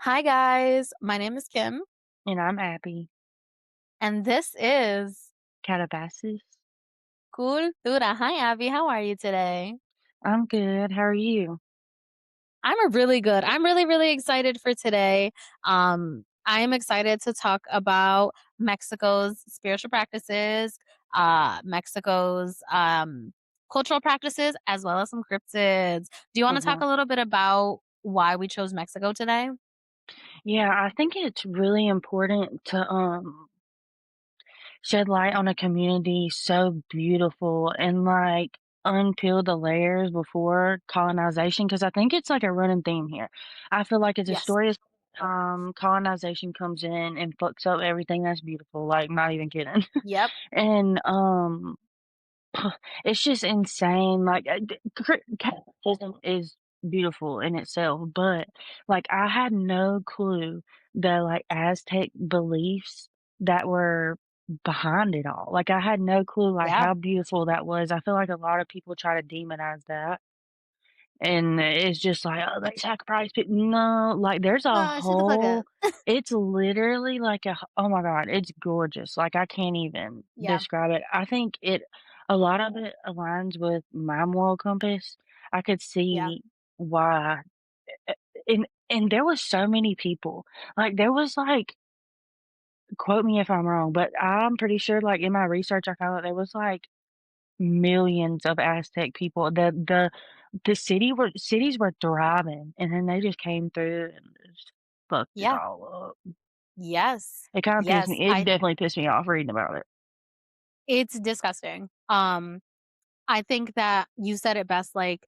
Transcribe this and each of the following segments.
Hi, guys. My name is Kim, And I'm Abby. and this is Calabasas. Cultura. Hi, Abby. How are you today? I'm good. How are you? I'm really good. I'm really, really excited for today. I am excited to talk about Mexico's spiritual practices, Mexico's cultural practices, as well as some cryptids. Do you want to talk hmm a little bit about why we chose Mexico today? Yeah, I think it's really important to shed light on a community so beautiful and unpeel the layers before colonization because I think it's like a running theme here. I feel like it's a Yes. story of colonization comes in and fucks up everything that's beautiful, like not even kidding. Yep. and It's just insane, capitalism is beautiful in itself, but, I had no clue the, Aztec beliefs that were behind it all. I had no clue, Yeah. how beautiful that was. I feel like a lot of people try to demonize that. And it's just like, "Oh, they sacrifice people." No, there's a No, shut the fuck whole up. it's literally oh my god, it's gorgeous. I can't even Yeah. describe it. I think a lot of it aligns with my moral compass. I could Yeah. see why a and there was so many people. There was, quote me if I'm wrong, but I'm pretty sure, in my research, I found out there was, millions of Aztec people. The cities were thriving, and then they just came through and just fucked it Yeah. all up. Yes. It kinda pissed Yes. me it definitely pissed me off reading about it. It's disgusting. I think that you said it best, like,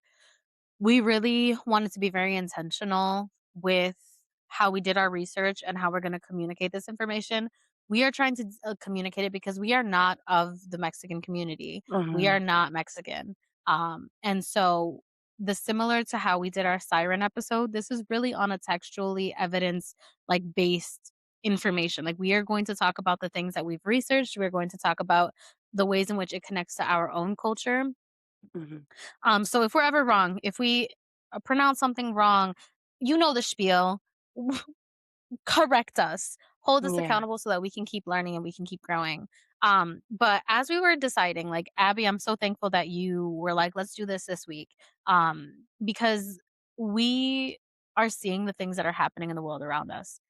we really wanted to be very intentional with how we did our research and how we're gonna communicate this information. We are trying to communicate it because we are not of the Mexican community. We Mhm, are not Mexican. And so the similar to how we did our siren episode, this is really on a textually evidence based information. Like we are going to talk about the things that we've researched. We're going to talk about the ways in which it connects to our own culture. mhm. So if we're ever wrong, if we pronounce something wrong, you know the spiel. Correct us, hold us Yeah, accountable so that we can keep learning and we can keep growing. But as we were deciding, like Abby, I'm so thankful that you were like, let's do this week, because we are seeing the things that are happening in the world around us,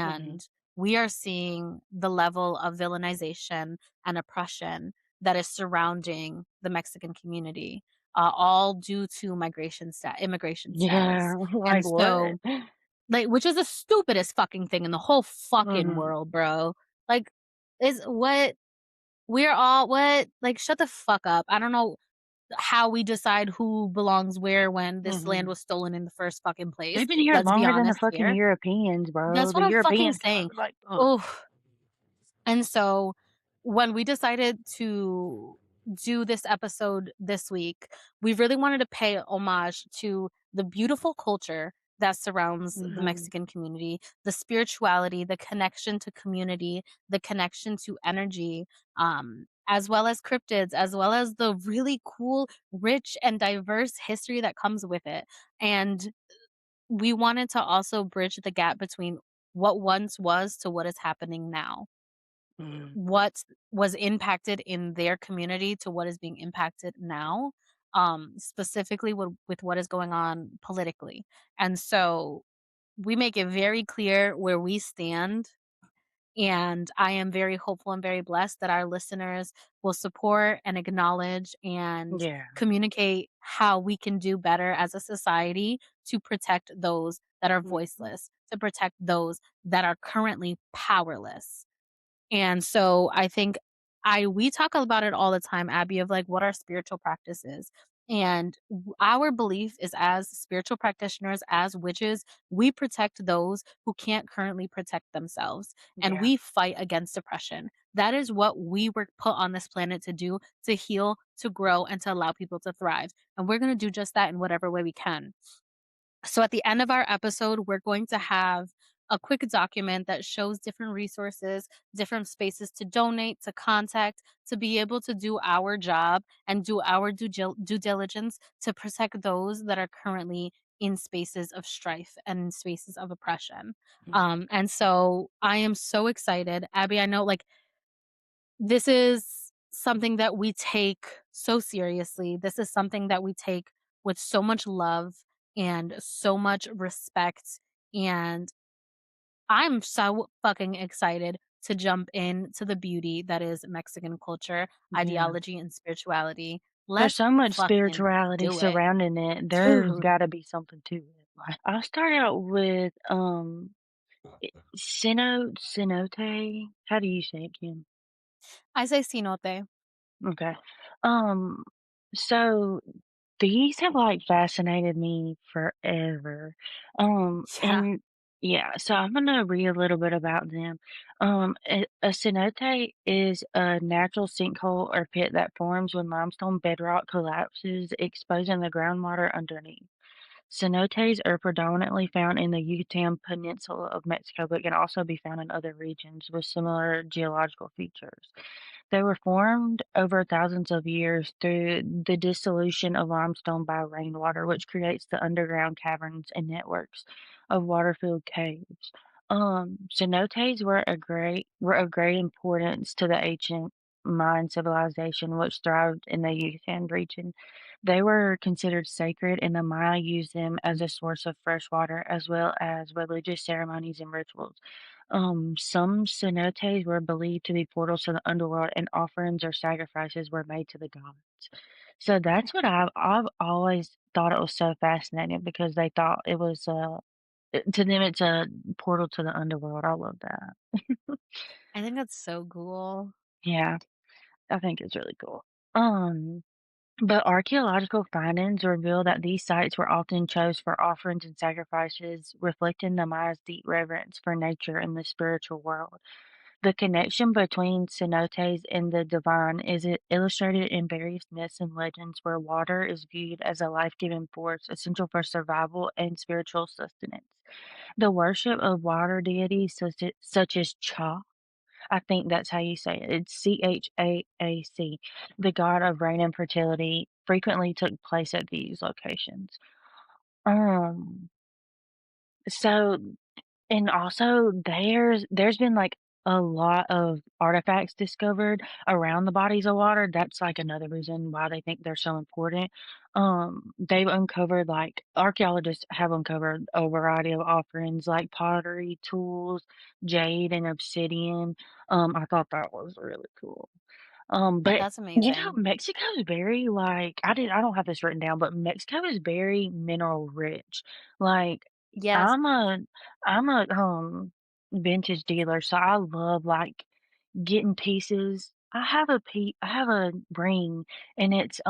mhm. and we are seeing the level of villainization and oppression that is surrounding the Mexican community, all due to immigration status, Yeah, and what? so which is the stupidest fucking thing in the whole fucking Mhm, world, bro. Like, is what we're all what? Like, shut the fuck up. I don't know how we decide who belongs where when this land mhm. was stolen in the first fucking place. They've been here Let's be longer than the honest fucking here. Europeans, bro. That's The what I'm fucking Europeans, saying. ugh. Oh, and so when we decided to do this episode this week, we really wanted to pay homage to the beautiful culture that surrounds the Mhm, Mexican community, the spirituality, the connection to community, the connection to energy, as well as cryptids, as well as the really cool, rich, and diverse history that comes with it. And we wanted to also bridge the gap between what once was to what is happening now, mhm. what was impacted in their community to what is being impacted now, specifically with what is going on politically. And so we make it very clear where we stand, and I am very hopeful and very blessed that our listeners will support and acknowledge and Yeah, communicate how we can do better as a society to protect those that are mhm. voiceless, to protect those that are currently powerless. And so I think I we talk about it all the time, Abby, of like what our spiritual practice is. And our belief is as spiritual practitioners, as witches, we protect those who can't currently protect themselves. And Yeah, we fight against oppression. That is what we were put on this planet to do, to heal, to grow, and to allow people to thrive. And we're going to do just that in whatever way we can. So at the end of our episode, we're going to have a quick document that shows different resources, different spaces to donate, to contact, to be able to do our job and do our due diligence to protect those that are currently in spaces of strife and spaces of oppression. Mm. And so I am so excited. Abby, I know like this is something that we take so seriously. This is something that we take with so much love and so much respect. And I'm so fucking excited to jump into the beauty that is Mexican culture, Yeah. ideology, and spirituality. There's Let's so much fucking spirituality do it. surrounding it. There's Dude, gotta be something to it. I'll start out with, cenote. How do you say it, Kim? I say cenote. Okay. Um, so these have, like, fascinated me forever. Yeah, And yeah, so I'm gonna read a little bit about them. A cenote is a natural sinkhole or pit that forms when limestone bedrock collapses, exposing the groundwater underneath. Cenotes are predominantly found in the Yucatan Peninsula of Mexico, but can also be found in other regions with similar geological features. They were formed over thousands of years through the dissolution of limestone by rainwater, which creates the underground caverns and networks of water-filled caves. Cenotes were of great importance to the ancient Mayan civilization, which thrived in the Yucatan region. They were considered sacred, and the Maya used them as a source of fresh water as well as religious ceremonies and rituals. Some cenotes were believed to be portals to the underworld, and offerings or sacrifices were made to the gods. So that's what I've always thought it was so fascinating because they thought it was to them it's a portal to the underworld. I love that. I think that's so cool. Yeah, I think it's really cool. Um, but archaeological findings reveal that these sites were often chose for offerings and sacrifices, reflecting the Maya's deep reverence for nature and the spiritual world. The connection between cenotes and the divine is illustrated in various myths and legends where water is viewed as a life-giving force essential for survival and spiritual sustenance. The worship of water deities such as Cha, I think that's how you say it. It's Chaac, the god of rain and fertility, frequently took place at these locations. Um, so and also there's been, like, a lot of artifacts discovered around the bodies of water. That's, like, another reason why they think they're so important. They've uncovered, like archaeologists have uncovered a variety of offerings like pottery, tools, jade, and obsidian. I thought that was really cool. But, That's amazing. Mexico is very, like I don't have this written down, but Mexico is very mineral rich. Like, Yes. I'm a I'm a, vintage dealer, so I love, like, getting pieces. I have a ring, and it's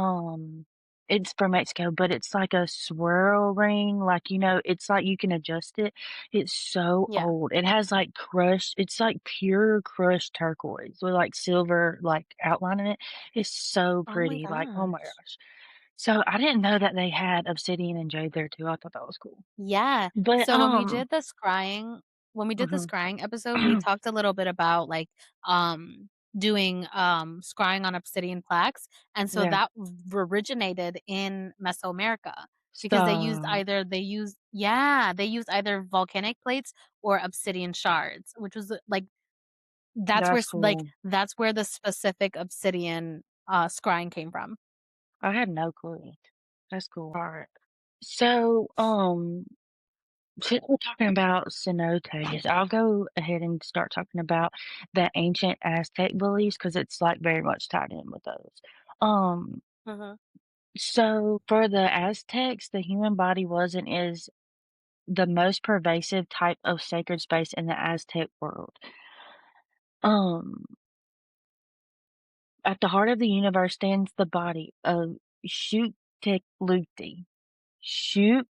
from Mexico, but it's like a swirl ring, like, it's like you can adjust it. It's so Yeah. old. It has, like, crushed it's like pure crushed turquoise with, like, silver, like, outline in it. It's so Oh my pretty, like, oh my gosh. gosh. So, I didn't know that they had obsidian and jade there too. I thought that was cool. Yeah. But, So when we did the mhm. scrying episode, we talked a little bit about like doing scrying on obsidian plaques. And so Yeah. that originated in Mesoamerica because Stop. they used either volcanic plates or obsidian shards, which was like That's cool. that's where the specific obsidian scrying came from. I had no clue. That's cool. Alright. So, since we're talking about cenotes, I'll go ahead and start talking about the ancient Aztec beliefs because it's, like, very much tied in with those. Um, Mhm. so for the Aztecs, the human body was and is the most pervasive type of sacred space in the Aztec world. Um, at the heart of the universe stands the body of Xiuhtecuhtli. Xiu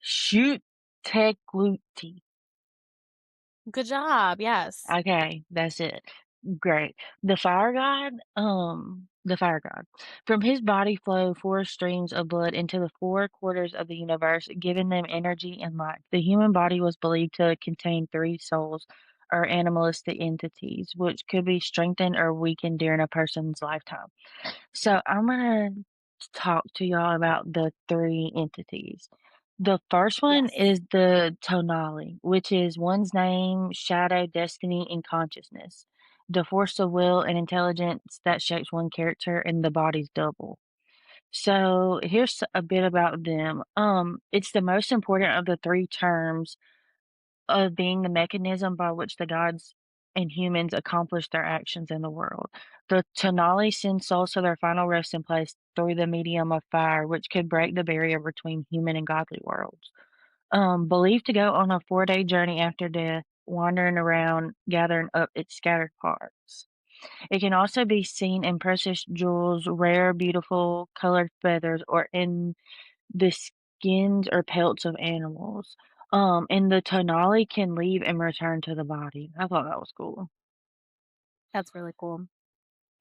Xiuhtecuhtli. Good job. Yes. Okay, that's it. Great. The fire god. From his body flow four streams of blood into the four quarters of the universe, giving them energy and life. The human body was believed to contain three souls, or animalistic entities, which could be strengthened or weakened during a person's lifetime. So I'm gonna talk to y'all about the three entities. The first one Yes. is the tonali, which is one's name, shadow, destiny, and consciousness. The force of will and intelligence that shapes one character and the body's double. So here's a bit about them. It's the most important of the three terms of being the mechanism by which the gods and humans accomplish their actions in the world. The Tonali send souls to their final resting place through the medium of fire, which could break the barrier between human and godly worlds. Believed to go on a 4-day journey after death, wandering around, gathering up its scattered parts. It can also be seen in precious jewels, rare, beautiful, colored feathers, or in the skins or pelts of animals. And the tonali can leave and return to the body. I thought that was cool. That's really cool.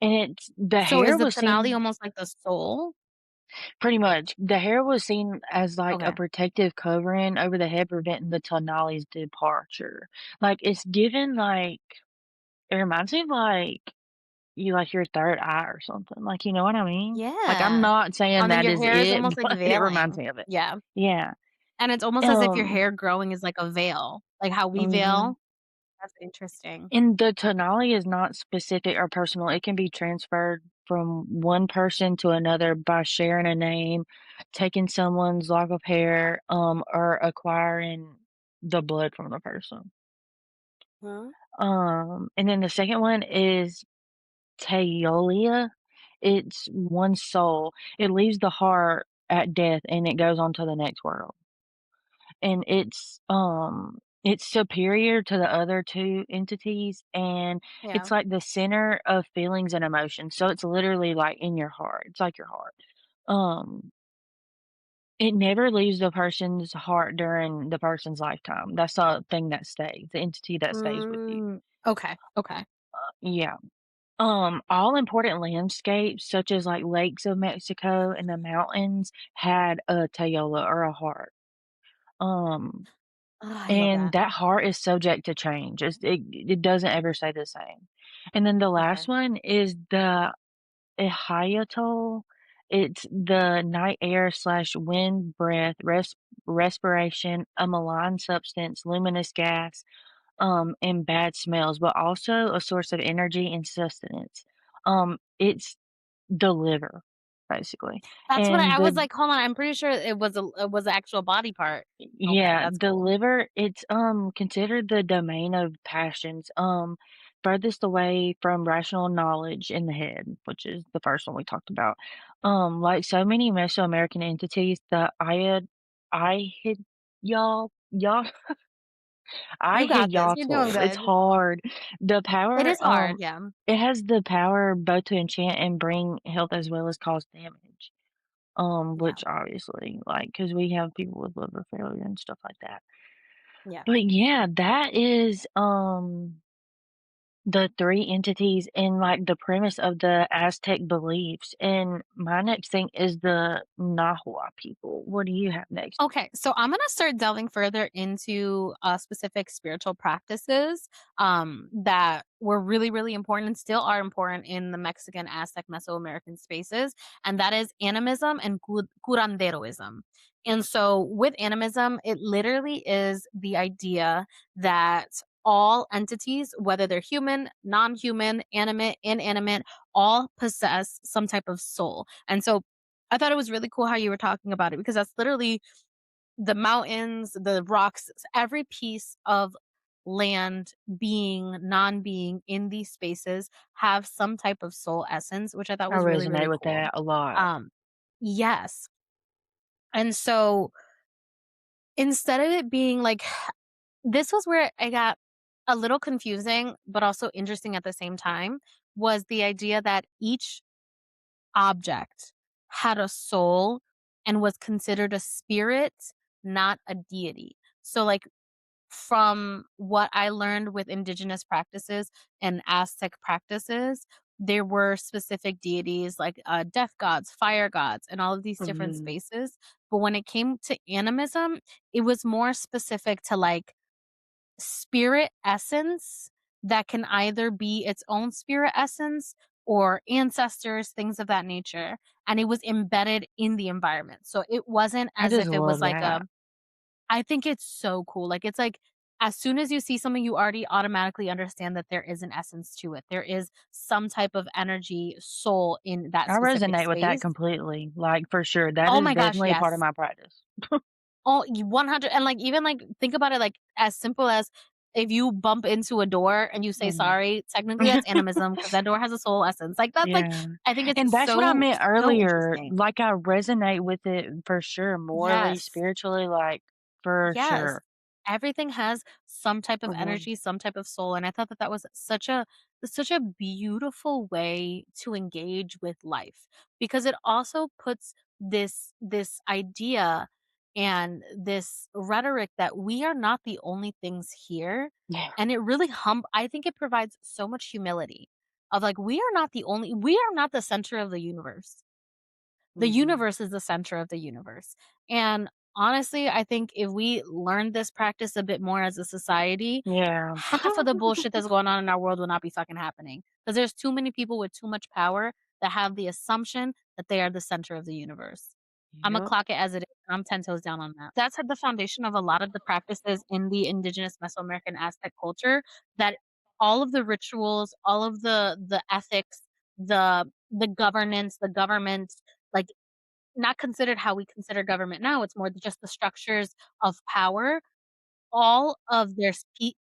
And it's the So is hair the was Tenali seen almost like the soul? pretty much. The hair was seen as like a Okay. protective covering over the head, preventing the tonali's departure. Like it's given like it reminds me of like you like your third eye or something. Like you know what I mean? Like I'm Yeah. not saying And then that your is hair is it, almost like but it reminds veiling. me of it. Yeah. Yeah. And it's almost as if your Um. hair growing is like a veil, like how we Mhm. veil. That's interesting. And the tonali is not specific or personal. It can be transferred from one person to another by sharing a name, taking someone's lock of hair, or acquiring the blood from the person. Huh? And then the second one is Taiolia. It's one soul. It leaves the heart at death and it goes on to the next world. And it's superior to the other 2 entities, and Yeah. it's like the center of feelings and emotions, so it's literally, like, in your heart, it's like your heart. Um, it never leaves the person's heart during the person's lifetime, that's the thing that stays, the entity that stays with you. Mm, okay, okay. Yeah. All important landscapes, such as, like, lakes of Mexico and the mountains, had a Tayola or a heart. Um Oh, I love And that. that heart is subject to change. It doesn't ever stay the same. And then the last Okay. one is the Ehayatol. It's the night air slash wind breath, respiration, a malign substance, luminous gas, and bad smells, but also a source of energy and sustenance. It's the liver, basically. That's what And I was the like, "Hold on, I'm pretty sure it was an actual body part." Okay, Yeah, that's the cool. liver, it's, considered the domain of passions, furthest away from rational knowledge in the head, which is the first one we talked about. Like so many Mesoamerican entities, the y'all You got this, you're doing It's good. hard. The It power, is hard, yeah. it has the power both to enchant and bring health as well as cause damage. Yeah, Which obviously, like, because we have people with liver failure and stuff like that. yeah. But yeah, that is, the 3 entities in, like, the premise of the Aztec beliefs, and my next thing is the Nahua people. What do you have next? Okay, so I'm gonna start delving further into specific spiritual practices that were really, really important and still are important in the Mexican, Aztec, Mesoamerican spaces, and that is animism and curanderoism. And so, with animism, it literally is the idea that all entities, whether they're human, non human, animate, inanimate, all possess some type of soul. And so, I thought it was really cool how you were talking about it because that's literally the mountains, the rocks, every piece of land, being, non-being in these spaces have some type of soul essence, which I thought I was really, resonate really with cool. that a lot. Um, yes. And so instead of it being like this was where I got a little confusing, but also interesting at the same time, was the idea that each object had a soul and was considered a spirit, not a deity. So like from what I learned with indigenous practices and Aztec practices, there were specific deities like death gods, fire gods, and all of these different Mhm. spaces. But when it came to animism, it was more specific to like spirit essence that can either be its own spirit essence or ancestors, things of that nature. And it was embedded in the environment. So it wasn't I as just if it was love like a that. I think it's so cool. Like, it's like, as soon as you see something, you already automatically understand that there is an essence to it. There is some type of energy, soul in that I specific resonate with that space. completely, like, for sure. That Oh is my gosh, definitely a part of yes. my practice. Oh, 100, and, like, even, like, think about it, like, as simple as if you bump into a door and you say Mhm. sorry, technically that's animism because that door has a soul essence. Like, that's, like, Yeah, I think it's and that's what I so, meant so earlier, interesting. like, I resonate with it for sure, morally, Yes. spiritually, like, for Yes. sure. Everything has some type of Mhm. energy, some type of soul, and I thought that that was such a beautiful way to engage with life, because it also puts this idea and this rhetoric that we are not the only things here, Yeah. and it really I think it provides so much humility of, like, we are not the center of the universe. The Mhm. universe is the center of the universe. And honestly, I think if we learn this practice a bit more as a society, Yeah. half of the bullshit that's going on in our world will not be fucking happening. Because there's too many people with too much power that have the assumption that they are the center of the universe. Imma Yep. clock it as it is, and I'm 10 toes down on that. That's at the foundation of a lot of the practices in the indigenous Mesoamerican Aztec culture, that all of the rituals, all of the ethics, the governance, the government, like, not considered how we consider government now, it's more just the structures of power. All of their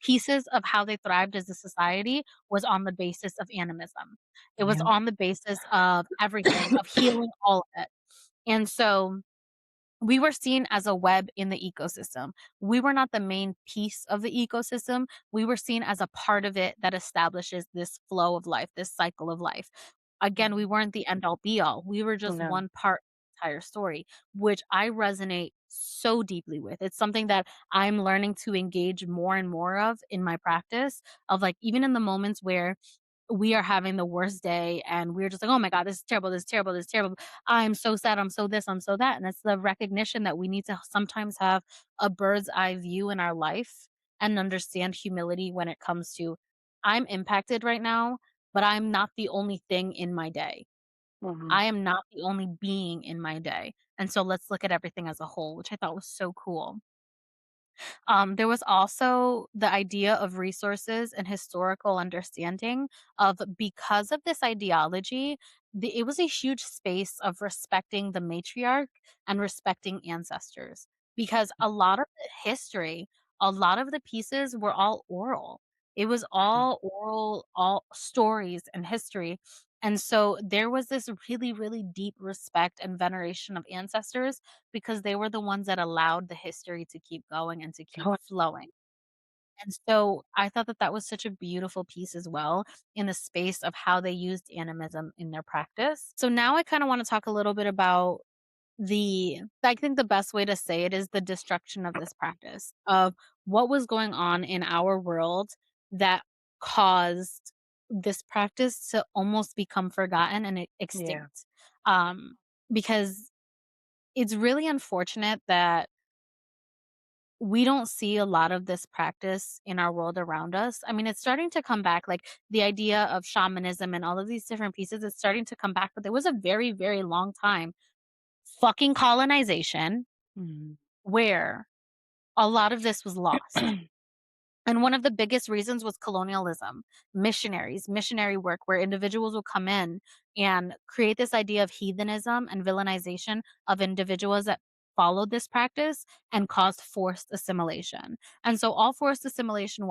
pieces of how they thrived as a society was on the basis of animism. It was Yep. on the basis of everything, of healing all of it. And so we were seen as a web in the ecosystem. We were not the main piece of the ecosystem. We were seen as a part of it that establishes this flow of life, this cycle of life. Again, we Mhm. weren't the end all be all. We were just No. one part of the entire story, which I resonate so deeply with. It's something that I'm learning to engage more and more of in my practice, of, like, even in the moments where we are having the worst day and we're just like, "Oh my god, this is terrible, this is terrible, this is terrible. I'm so sad, I'm so this, I'm so that." And it's the recognition that we need to sometimes have a bird's eye view in our life and understand humility when it comes to, I'm impacted right now, but I'm not the only thing in my day. Mhm. I am not the only being in my day. And so let's look at everything as a whole, which I thought was so cool. There was also the idea of resources and historical understanding of, because of this ideology, it was a huge space of respecting the matriarch and respecting ancestors, because a lot of the history, a lot of the pieces were all oral. It was all oral, all stories and history. And so there was this really, really deep respect and veneration of ancestors, because they were the ones that allowed the history to keep going and to keep Oh, flowing. And so I thought that that was such a beautiful piece as well, in the space of how they used animism in their practice. So now I kind of want to talk a little bit about I think the best way to say it is the destruction of this practice, of what was going on in our world that caused this practice to almost become forgotten and yeah. extinct. Um, because it's really unfortunate that we don't see a lot of this practice in our world around us. I mean, it's starting to come back, like the idea of shamanism and all of these different pieces, it's starting to come back, but there was a very, very long time, fucking colonization, Mhm. where a lot of this was lost. And one of the biggest reasons was colonialism, missionaries, missionary work, where individuals will come in and create this idea of heathenism and villainization of individuals that followed this practice and caused forced assimilation. And so all forced assimilation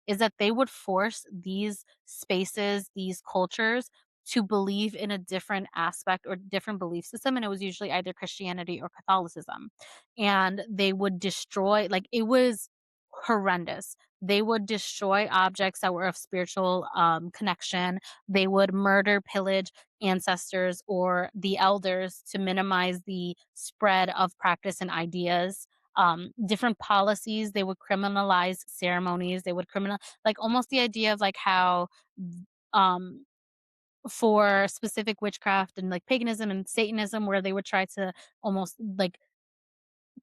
is that they would force these spaces, these cultures to believe in a different aspect or different belief system. And it was usually either Christianity or Catholicism. And they would destroy, like, it was horrendous. They would destroy objects that were of spiritual connection. They would murder, pillage ancestors or the elders to minimize the spread of practice and ideas. Different policies, they would criminalize ceremonies. They would like, almost the idea of, like, how um, for specific witchcraft and, like, paganism and Satanism, where they would try to almost, like,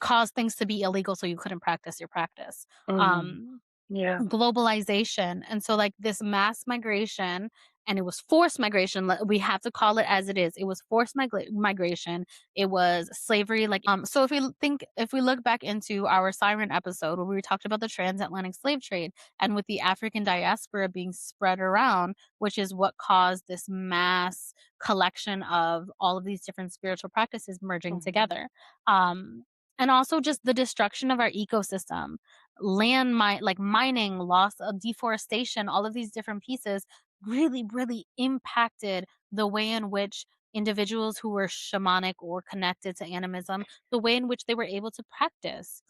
cause things to be illegal so you couldn't practice your practice. Mhm. Um, Yeah. Globalization, and so, like, this mass migration and it was forced migration. We have to call it as it is. It was forced migration. It was slavery. So if we look back into our siren episode where we talked about the transatlantic slave trade and with the African diaspora being spread around, which is what caused this mass collection of all of these different spiritual practices merging Mhm. together. Um, and also just the destruction of our ecosystem, mining, loss of deforestation, all of these different pieces really, really impacted the way in which individuals who were shamanic or connected to animism, the way in which they were able to practice.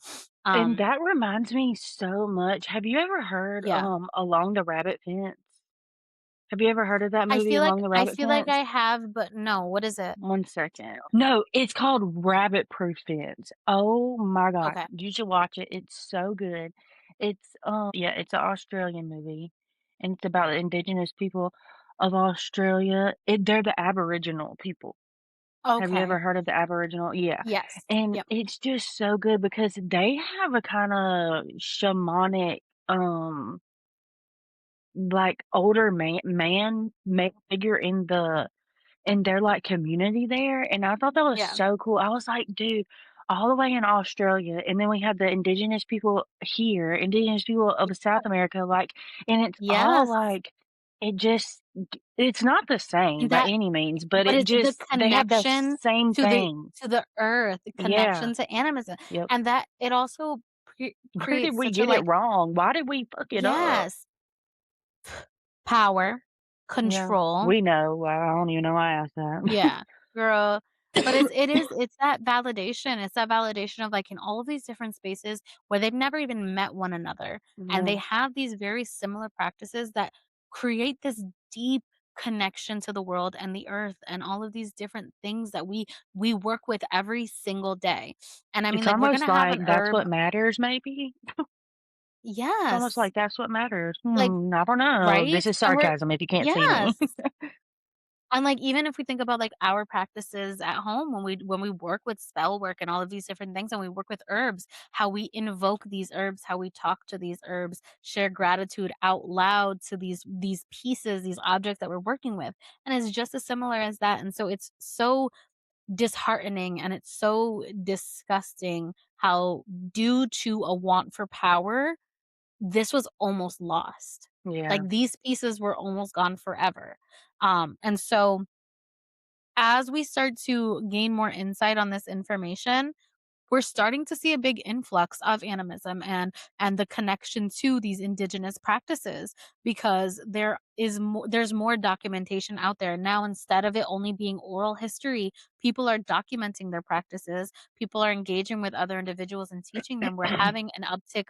And Um, that reminds me so much. Have you ever heard, yeah. Along the Rabbit Fence? Have you ever heard of that movie, Along the I Rabbit feel like Fence? I have, but no, what is it? One second. No, it's called Rabbit Proof Fence. Oh my god, Okay. you should watch it. It's so good. Yeah, it's an Australian movie, and it's about the indigenous people of Australia. They're the Aboriginal people. Have you ever Okay. heard of the Aboriginal? Yeah, Yes. and Yep. it's just so good because they have a kinda shamanic, like, older male figure in their, like, community there, and I thought that was Yeah. so cool. I was like, "Dude, all the way in Australia, and then we have the indigenous people here, indigenous people of South America, like, and it's all Yes. like it just it's not the same And by that any means, but but it it's the just they have the connection same thing." to the earth, the Yeah, connection to animism, yep. and that it also Where did creates we such a, get it wrong? Why did we fuck it up? yes, power, Yeah, control. we know. Well, I don't even know why I asked that. Yeah, girl. But it's that validation. It's that validation of, like, in all of these different spaces where they've never even met one another, and they Yeah. have these very similar practices that create this deep connection to the world and the earth and all of these different things that we work with every single day. And I mean, It's like, we're almost gonna have an like that's herb. what matters, maybe? It's almost Yes. like that's what matters. Like, I don't know. right? This is And we're sarcasm if you can't see me. yes. And, like, even if we think about, like, our practices at home when we work with spell work and all of these different things and we work with herbs, how we invoke these herbs, how we talk to these herbs, share gratitude out loud to these pieces, these objects that we're working with, and it's just as similar as that, and so it's so disheartening and it's so disgusting how due to a want for power, this was almost lost. Yeah. Like, these pieces were almost gone forever, and so as we start to gain more insight on this information, we're starting to see a big influx of animism and the connection to these indigenous practices because there's more documentation out there now. Instead of it only being oral history, people are documenting their practices, people are engaging with other individuals and teaching them. We're having an uptick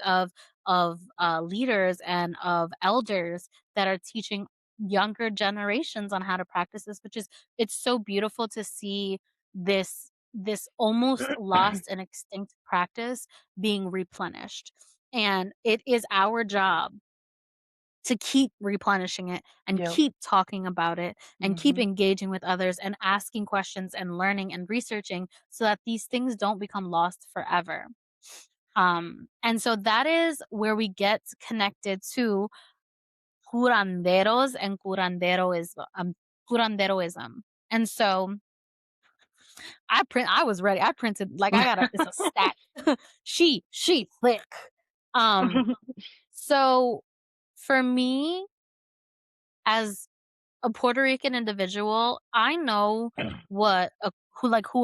of leaders and of elders that are teaching younger generations on how to practice this, which is, it's so beautiful to see this almost lost and extinct practice being replenished. And it is our job to keep replenishing it and Yep. keep talking about it and keep Mhm. engaging with others and asking questions and learning and researching so that these things don't become lost forever. And so that is where we get connected to curanderos and curanderoism. And so I was ready. I printed, like, I got a it's a stack. She thick. Um, so for me, as a Puerto Rican individual, I know who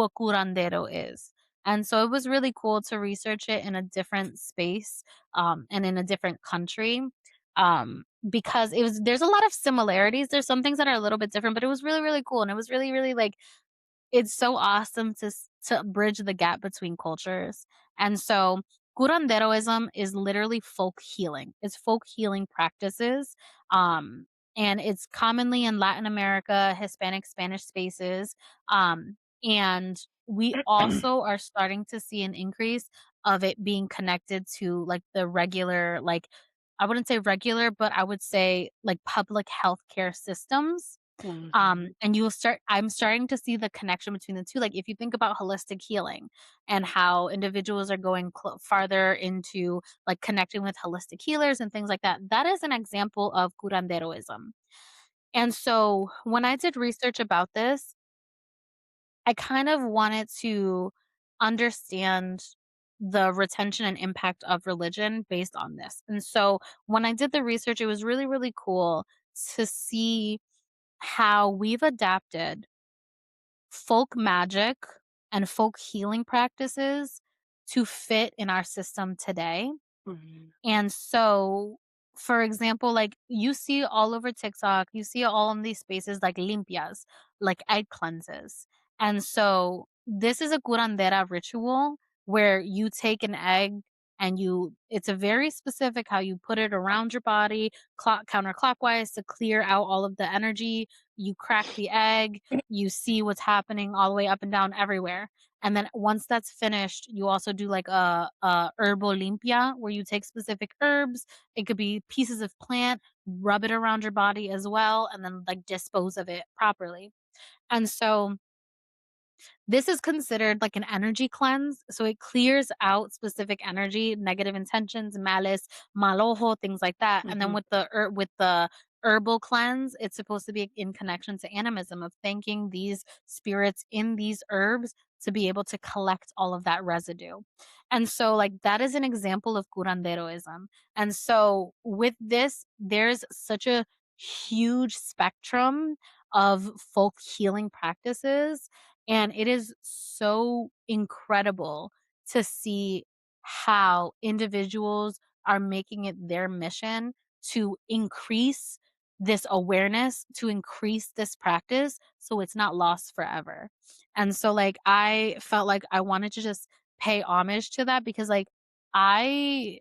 a curandero is. And so it was really cool to research it in a different space, and in a different country. Because there's a lot of similarities. There's some things that are a little bit different, but it was really, really cool. And it was really, really like it's so awesome to bridge the gap between cultures. And so curanderoism is literally folk healing. It's folk healing practices. Um, and it's commonly in Latin America, Hispanic, Spanish spaces. And we also are starting to see an increase of it being connected to like the regular, like I wouldn't say regular, but I would say like public healthcare systems. Mhm. And I'm starting to see the connection between the 2. Like, if you think about holistic healing and how individuals are going farther into, like, connecting with holistic healers and things like that, that is an example of curanderoism. And so when I did research about this, I kind of wanted to understand the retention and impact of religion based on this. And so when I did the research, it was really, really cool to see how we've adapted folk magic and folk healing practices to fit in our system today. Mhm. And so, for example, like you see all over TikTok, you see all in these spaces like limpias, like egg cleanses. And so, this is a curandera ritual where you take an egg and it's a very specific how you put it around your body, counterclockwise to clear out all of the energy. You crack the egg, you see what's happening all the way up and down everywhere. And then once that's finished, you also do like a herbal limpia where you take specific herbs. It could be pieces of plant, rub it around your body as well, and then like dispose of it properly. And so this is considered like an energy cleanse, so it clears out specific energy, negative intentions, malice, mal ojo, things like that. And then Mhm. with the herbal cleanse, it's supposed to be in connection to animism of thanking these spirits in these herbs to be able to collect all of that residue. And so like that is an example of curanderoism. And so with this, there's such a huge spectrum of folk healing practices, and it is so incredible to see how individuals are making it their mission to increase this awareness, to increase this practice so it's not lost forever. And so, like, I felt like I wanted to just pay homage to that because, like, I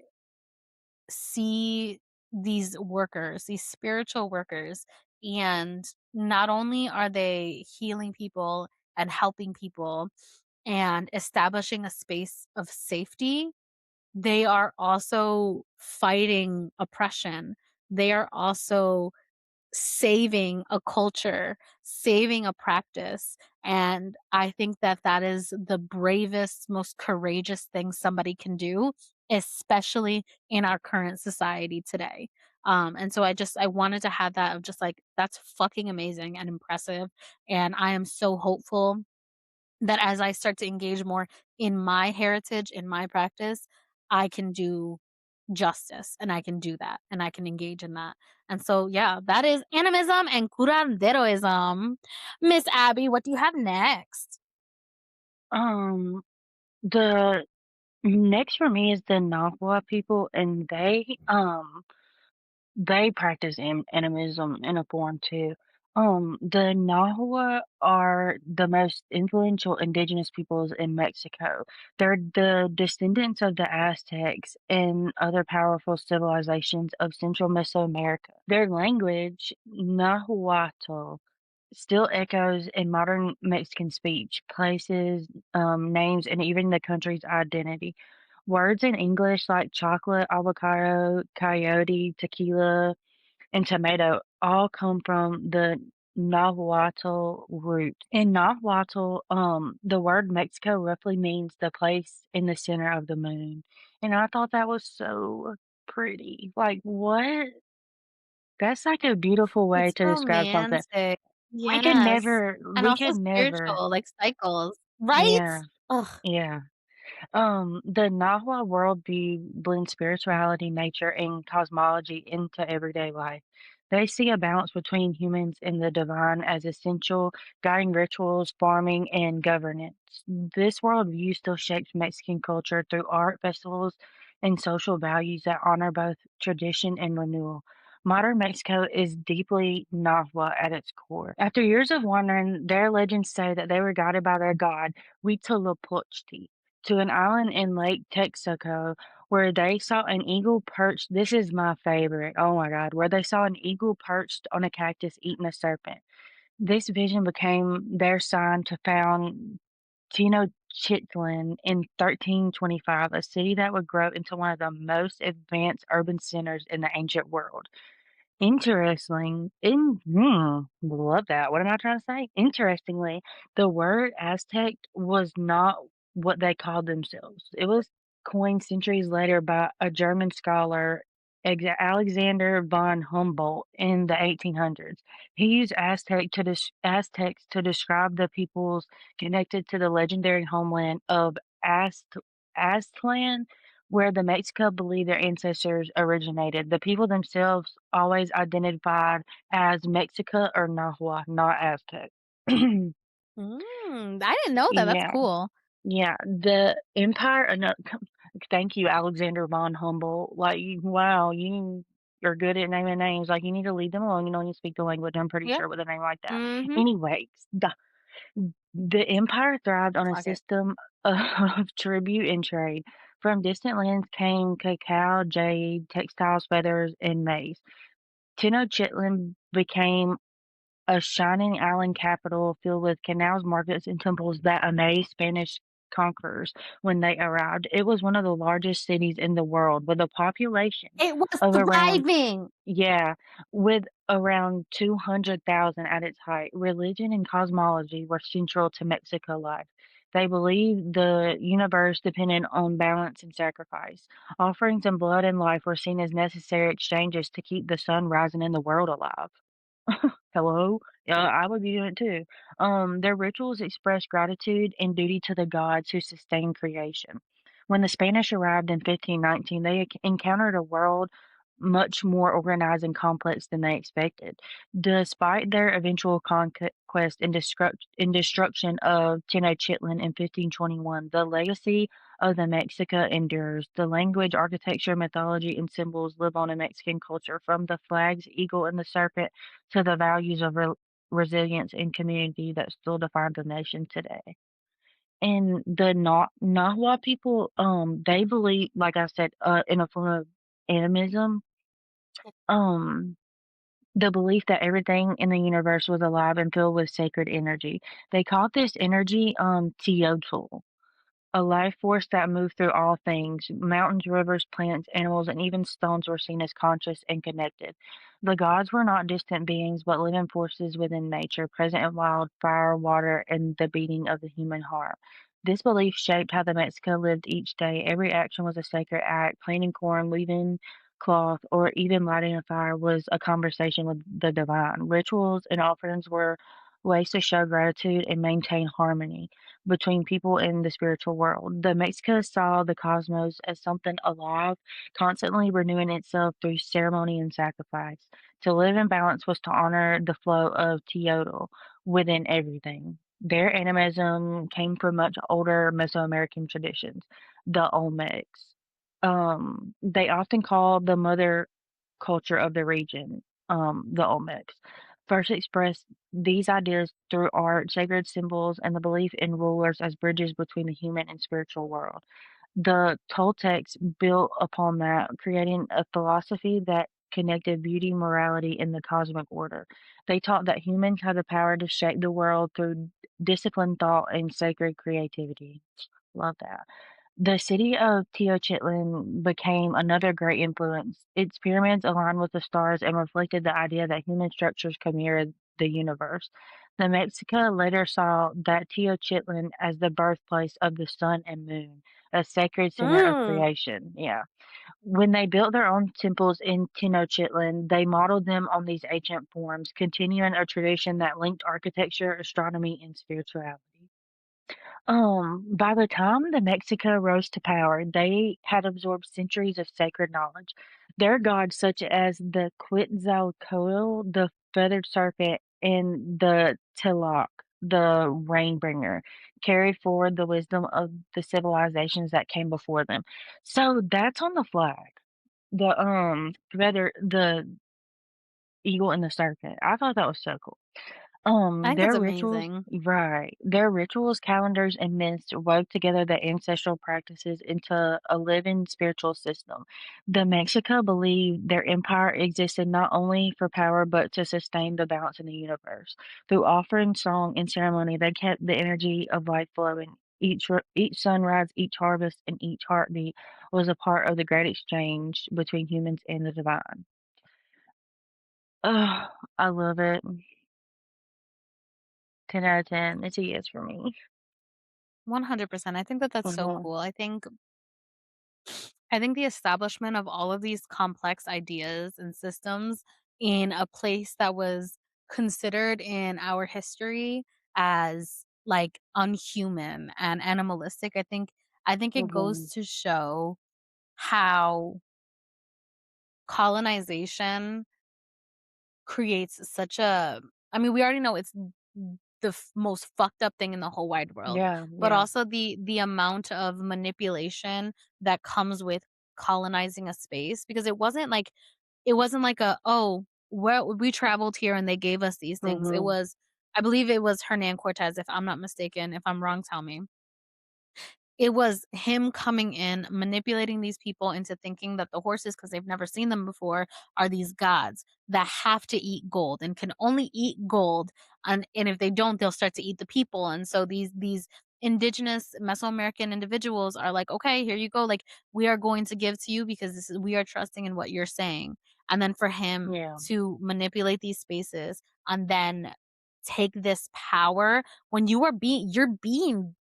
see these workers, these spiritual workers, and not only are they healing people and helping people and establishing a space of safety, they are also fighting oppression. They are also saving a culture, saving a practice. And I think that that is the bravest, most courageous thing somebody can do, especially in our current society today. And so I wanted to have that of just like, that's fucking amazing and impressive. And I am so hopeful that as I start to engage more in my heritage, in my practice, I can do justice and I can do that and I can engage in that. And so, yeah, that is animism and curanderoism. Miss Abby, what do you have next? Um, the next for me is the Nahua people, and they practice animism in a form too. The Nahua are the most influential indigenous peoples in Mexico. They're the descendants of the Aztecs and other powerful civilizations of Central Mesoamerica. Their language, Nahuatl, still echoes in modern Mexican speech, places, names, and even the country's identity. Words in English like chocolate, avocado, coyote, tequila, and tomato all come from the Nahuatl root. In Nahuatl, the word Mexico roughly means the place in the center of the moon. And I thought that was so pretty. Like, what? That's like a beautiful way It's to describe something. romantic. We could Yes. never, And we also could never, spiritual, like cycles. Right? yeah, Ugh. yeah. The Nahua worldview blends spirituality, nature, and cosmology into everyday life. They see a balance between humans and the divine as essential, guiding rituals, farming, and governance. This worldview still shapes Mexican culture through art, festivals, and social values that honor both tradition and renewal. Modern Mexico is deeply Nahua at its core. After years of wandering, their legends say that they were guided by their god, Huitzilopochtli, to an island in Lake Texaco where they saw an eagle perched. This is my favorite. Oh my God. Where they saw an eagle perched on a cactus eating a serpent. This vision became their sign to found Tenochtitlan in 1325, a city that would grow into one of the most advanced urban centers in the ancient world. Love that. What am I trying to say? Interestingly, the word Aztec was not what they called themselves. It was coined centuries later by a German scholar. Alexander von Humboldt in the 1800s. He used Aztecs to describe the peoples connected to the legendary homeland of Aztlan, where the Mexico believed their ancestors originated. The people themselves always identified as Mexica or Nahua, not Aztec. I didn't know that, that's Yeah. cool. Yeah, the empire no, thank you, Alexander von Humboldt. Like, wow, you are good at naming names. Like, you need to leave them alone. You don't need to speak the language. I'm pretty Yeah. sure with a name like that. Mhm. Anyways, the empire thrived on a Clock it. system of tribute and trade. From distant lands came cacao, jade, textiles, feathers, and maize. Tenochtitlan became a shining island capital filled with canals, markets, and temples that amazed Spanish conquerors when they arrived. It was one of the largest cities in the world with a population It was of around, thriving! yeah, with around 200,000 at its height. Religion and cosmology were central to Mexico life. They believed the universe depended on balance and sacrifice. Offerings and blood and life were seen as necessary exchanges to keep the sun rising and the world alive. Hello? Yeah, I would be doing it too. Their rituals express gratitude and duty to the gods who sustain creation. When the Spanish arrived in 1519, they encountered a world much more organized and complex than they expected. Despite their eventual conquest and destruction of Tenochtitlan in 1521, the legacy of the Mexica endures. The language, architecture, mythology, and symbols live on in Mexican culture, from the flags, eagle, and the serpent to the values of resilience and community that still define the nation today. And the Nahua people, they believe, like I said, in a form of animism, um, the belief that everything in the universe was alive and filled with sacred energy. They called this energy teotl, a life force that moved through all things. Mountains, rivers, plants, animals, and even stones were seen as conscious and connected. The gods were not distant beings, but living forces within nature, present in wild fire, water, and the beating of the human heart. This belief shaped how the Mexica lived each day. Every action was a sacred act. Planting corn, weaving cloth, or even lighting a fire was a conversation with the divine. Rituals and offerings were ways to show gratitude and maintain harmony between people in the spiritual world. The Mexica saw the cosmos as something alive, constantly renewing itself through ceremony and sacrifice. To live in balance was to honor the flow of Teotl within everything. Their animism came from much older Mesoamerican traditions, the Olmecs. They often call the mother culture of the region, the Olmecs. First expressed these ideas through art, sacred symbols, and the belief in rulers as bridges between the human and spiritual world. The Toltecs built upon that, creating a philosophy that connected beauty, morality, and the cosmic order. They taught that humans have the power to shape the world through disciplined thought and sacred creativity. Love that. The city of Tenochtitlan became another great influence. Its pyramids aligned with the stars and reflected the idea that human structures could mirror the universe. The Mexica later saw that Tenochtitlan as the birthplace of the sun and moon, a sacred center of Mm. creation. Yeah. When they built their own temples in Tenochtitlan, they modeled them on these ancient forms, continuing a tradition that linked architecture, astronomy, and spirituality. By the time the Mexica rose to power, they had absorbed centuries of sacred knowledge. Their gods, such as the Quetzalcoatl, the feathered serpent, and the Tlac, the rainbringer, carried forward the wisdom of the civilizations that came before them. So that's on the flag. The eagle and the serpent. I thought that was so cool. I think that's Their rituals, amazing. right. Their rituals, calendars, and myths wove together the ancestral practices into a living spiritual system. The Mexica believed their empire existed not only for power but to sustain the balance in the universe. Through offering, song, and ceremony, they kept the energy of life flowing. Each sunrise, each harvest, and each heartbeat was a part of the great exchange between humans and the divine. Oh, I love it. 10 out of 10. It's a yes for me. 100%. I think that that's so Mhm. cool. I think I think the establishment of all of these complex ideas and systems in a place that was considered in our history as like unhuman and animalistic, I think it goes Mhm. to show how colonization creates such a I mean, we already know it's the most fucked up thing in the whole wide world, Yeah, but yeah. also the amount of manipulation that comes with colonizing a space because it wasn't like a, "Oh, well, we traveled here and they gave us these things." It Mhm. was I believe it was Hernan Cortez, if I'm not mistaken. If I'm wrong, tell me. It was him coming in, manipulating these people into thinking that the horses, because 'cause they've never seen them before, are these gods that have to eat gold and can only eat gold, and if they don't, they'll start to eat the people, and so these indigenous Mesoamerican individuals are like, "Okay, here you go, like, we are going to give to you because this is we are trusting in what you're saying." And then for him Yeah. to manipulate these spaces and then take this power when you're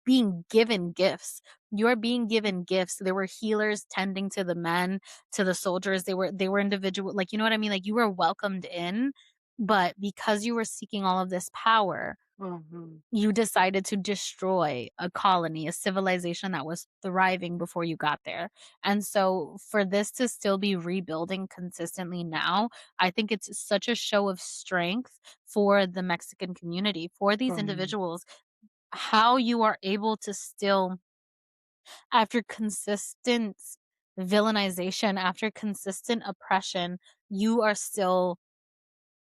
being given gifts. You're being given gifts. There were healers tending to the men, to the soldiers. They were individual, like, you know what I mean? Like, you were welcomed in, but because you were seeking all of this power, Mhm. you decided to destroy a colony, a civilization that was thriving before you got there. And so for this to still be rebuilding consistently now, I think it's such a show of strength for the Mexican community, for these Mhm. individuals, how you are able to still, after consistent villainization, after consistent oppression, you are still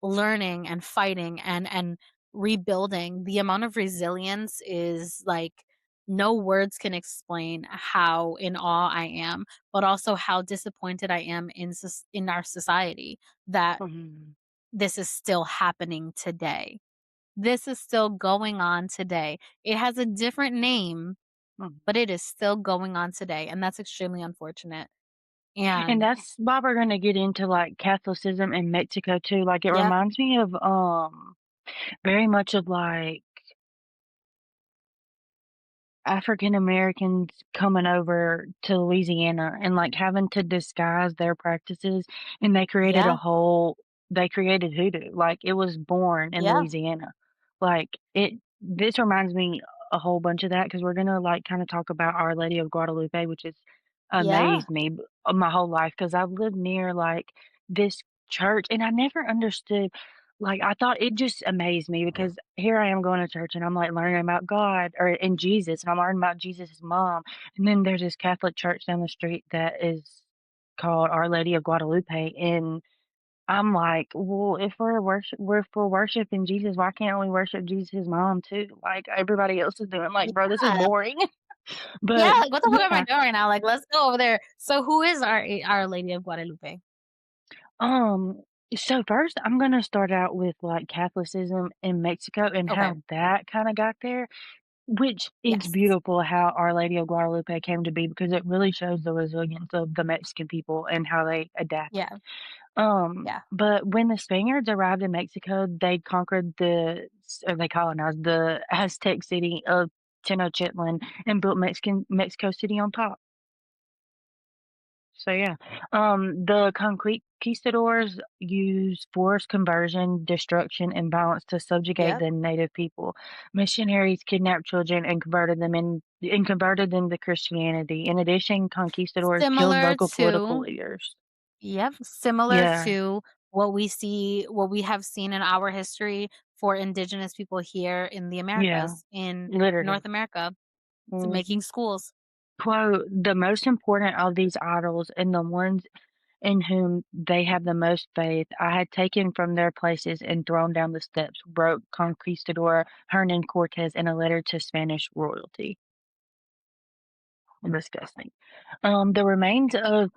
learning and fighting and rebuilding. The amount of resilience is like no words can explain how in awe I am, but also how disappointed I am in our society that Mhm. this is still happening today. This is still going on today. It has a different name, Mhm. but it is still going on today, and that's extremely unfortunate. And And that's why we're gonna get into, like, Catholicism in Mexico too, like, it yep, reminds me of, very much of, like, African Americans coming over to Louisiana and, like, having to disguise their practices, and yeah, they created hoodoo, like, it was born in yeah, Louisiana. Like, it this reminds me a whole bunch of that because 'cause we're gonna, like, kinda talk about Our Lady of Guadalupe, which has yeah, amazed me my whole life because 'cause I've lived near, like, this church, and I never understood like, I thought it just amazed me because here I am going to church and I'm, like, learning about God or and Jesus, and I'm learning about Jesus' mom, and then there's this Catholic church down the street that is called Our Lady of Guadalupe, and I'm like, "Well, if we're worshiping Jesus, why can't we worship Jesus' mom too? Like, everybody else is doing." Like, "Bro, this is yeah. boring." Yeah, But, like, what the fuck am I yeah, doing right now? Like, let's go over there. So who is Our Lady of Guadalupe? um, so first I'm gonna start out with, like, Catholicism in Mexico and Okay. how that kinda got there. Which it's Yes. beautiful how Our Lady of Guadalupe came to be because it really shows the resilience of the Mexican people and how they adapted. Yeah, yeah. But when the Spaniards arrived in Mexico, they conquered or they colonized the Aztec city of Tenochtitlan and built Mexico City on top. So yeah, the conquistadors used forced conversion, destruction, and violence to subjugate Yep. the native people. Missionaries kidnapped children and converted them to Christianity. In addition, conquistadors killed Similar local political to leaders. Yep, similar Yeah, to what we have seen in our history for indigenous people here in the yeah, Americas, in literally. North America, to Mhm. making schools. Quote, the most important of these idols and the ones in whom they have the most faith, I had taken from their places and thrown down the steps, wrote Conquistador Hernan Cortes in a letter to Spanish royalty. Disgusting. The remains of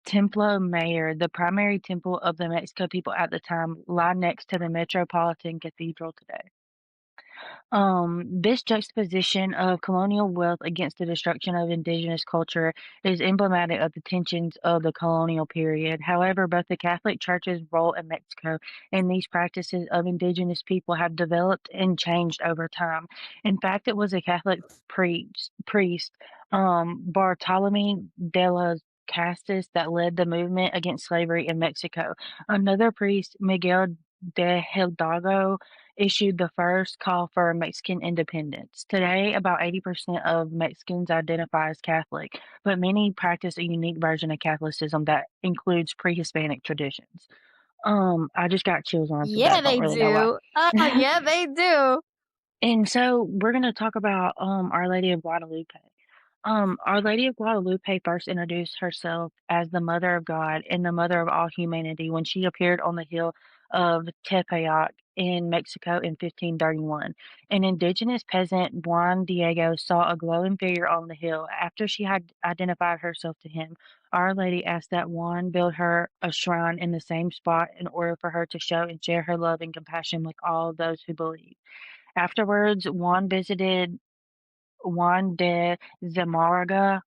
Templo Mayor, the primary temple of the Mexico people at the time, lie next to the Metropolitan Cathedral today. This juxtaposition of colonial wealth against the destruction of indigenous culture is emblematic of the tensions of the colonial period. However, both the Catholic Church's role in Mexico and these practices of indigenous people have developed and changed over time. In fact, it was a Catholic priest Bartolome de las castes that led the movement against slavery in Mexico. Another priest, Miguel de Hidalgo, issued the first call for Mexican independence. Today, about 80% of Mexicans identify as Catholic, but many practice a unique version of Catholicism that includes pre-Hispanic traditions. I just got chills when I said Yeah, that. Don't they really know why. do. Oh, yeah, they do. And so we're going to talk about Our Lady of Guadalupe. Our Lady of Guadalupe first introduced herself as the Mother of God and the Mother of all humanity when she appeared on the hill of Tepeyac in Mexico in 1531. An indigenous peasant, Juan Diego, saw a glowing figure on the hill. After she had identified herself to him, Our Lady asked that Juan build her a shrine in the same spot in order for her to show and share her love and compassion with all those who believe. Afterwards, Juan visited Juan de Zamarriga,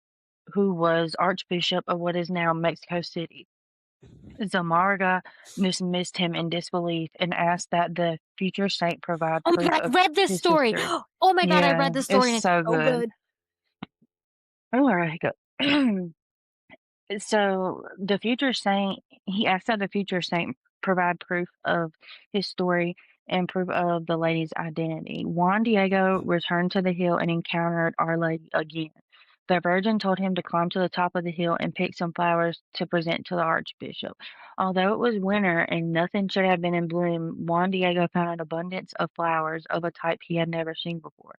who was Archbishop of what is now Mexico City. Zamarriga dismissed him in disbelief and asked that the future saint provide Oh my proof god, I of read this his story. history. Oh my god, I Yeah, read this it's story and it's so so good. good. Oh, all right, go. So the future saint, he asked that the future saint provide proof of his story and proof of the lady's identity. Juan Diego returned to the hill and encountered Our Lady again. The Virgin told him to climb to the top of the hill and pick some flowers to present to the Archbishop. Although it was winter and nothing should have been in bloom, Juan Diego found an abundance of flowers of a type he had never seen before.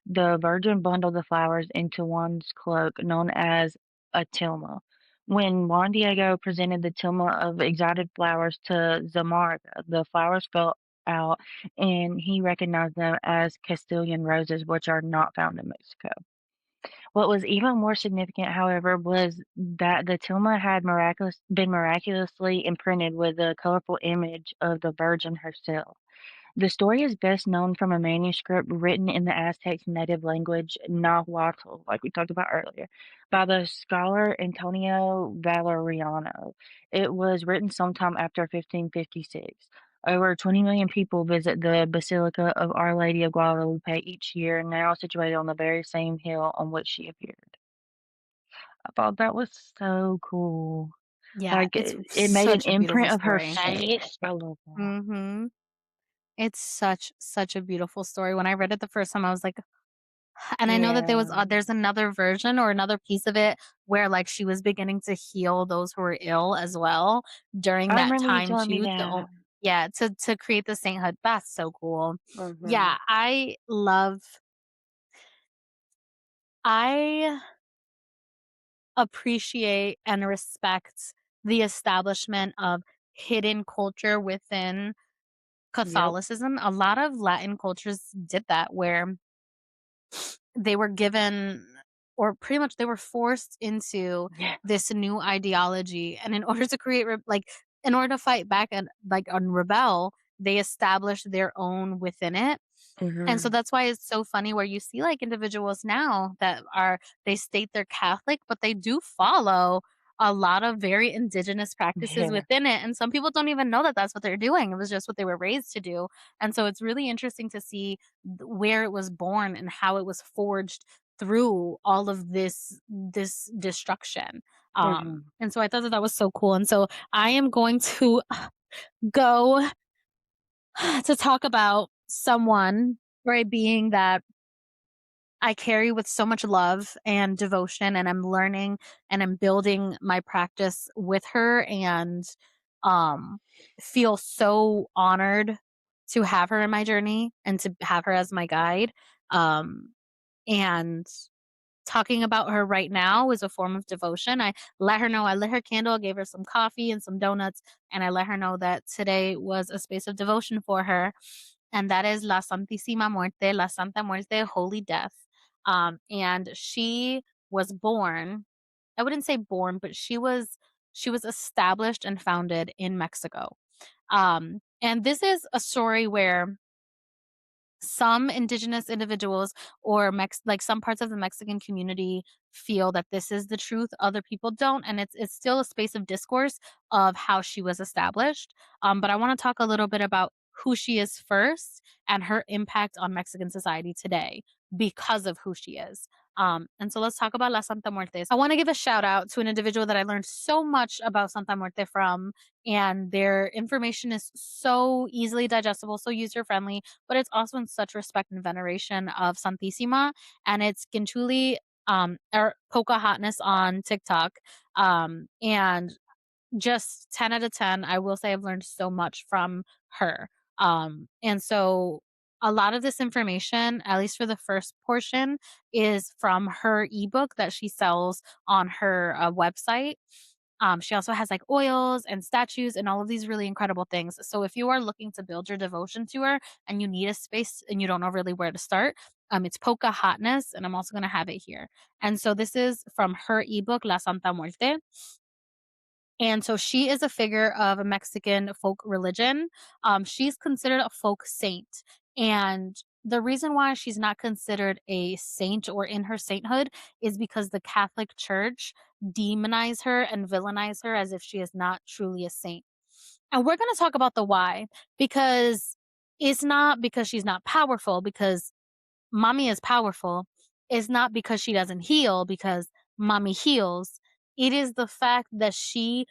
The Virgin bundled the flowers into Juan's cloak, known as a tilma. When Juan Diego presented the tilma of exotic flowers to Zamarga, the flowers fell out and he recognized them as Castilian roses, which are not found in Mexico. What was even more significant, however, was that the tilma had been miraculously imprinted with a colorful image of the Virgin herself. The story is best known from a manuscript written in the Aztec native language Nahuatl, like we talked about earlier, by the scholar Antonio Valeriano. It was written sometime after 1556. Over 20 million people visit the Basilica of Our Lady of Guadalupe each year, now situated on the very same hill on which she appeared. I thought that was so cool. Yeah, Like, it's it made an such a beautiful imprint of her story. face. I love that. Mhm. It's such a beautiful story. When I read it the first time, I was like, and I know that Yeah. there's another version or another piece of it where, like, she was beginning to heal those who were ill as well during I that remember you time telling me too that. yeah, to create the sainthood. That's so cool. Mhm. Yeah, I appreciate and respect the establishment of hidden culture within Yep. Catholicism. A lot of Latin cultures did that where they were given or pretty much they were forced into Yeah. this new ideology, and in order to create in order to fight back and rebel, they established their own within it. And so Mhm. that's why it's so funny where you see, like, individuals now that are they state they're Catholic, but they do follow a lot of very indigenous practices Yeah. within it, and some people don't even know that that's what they're doing. It was just what they were raised to do, and so it's really interesting to see where it was born and how it was forged through all of this destruction. Mhm. And so I thought that that was so cool, and so I am going to go to talk about someone or a being that I carry with so much love and devotion, and I'm learning and I'm building my practice with her, and um, feel so honored to have her in my journey and to have her as my guide. And talking about her right now is a form of devotion. I let her know, I lit her candle, gave her some coffee and some donuts, and I let her know that today was a space of devotion for her. And that is La Santísima Muerte, La Santa Muerte, Holy Death. And she was born, I wouldn't say born, but she was established and founded in Mexico. And this is a story where some indigenous individuals or like some parts of the Mexican community feel that this is the truth, other people don't, and it's still a space of discourse of how she was established. But I want to talk a little bit about who she is first and her impact on Mexican society today. because of who she is. And so let's talk about La Santa Muerte. I want to give a shout out to an individual that I learned so much about Santa Muerte from, and their information is so easily digestible, so user friendly, but it's also in such respect and veneration of Santissima, and it's Gintuli or Poca Hotness on TikTok. And just 10 out of 10. I will say I've learned so much from her. And so a lot of this information, at least for the first portion, is from her ebook that she sells on her website. She also has like oils and statues and all of these really incredible things. So if you are looking to build your devotion to her and you need a space and you don't know really where to start, it's Poca Hotness, and I'm also going to have it here. And so this is from her ebook, La Santa Muerte. And so she is a figure of a Mexican folk religion. She's considered a folk saint. And the reason why she's not considered a saint or in her sainthood is because the Catholic Church demonize her and villainize her as if she is not truly a saint. And we're going to talk about the why, because it's not because she's not powerful, because mommy is powerful is not because she doesn't heal, because mommy heals. It is the fact that she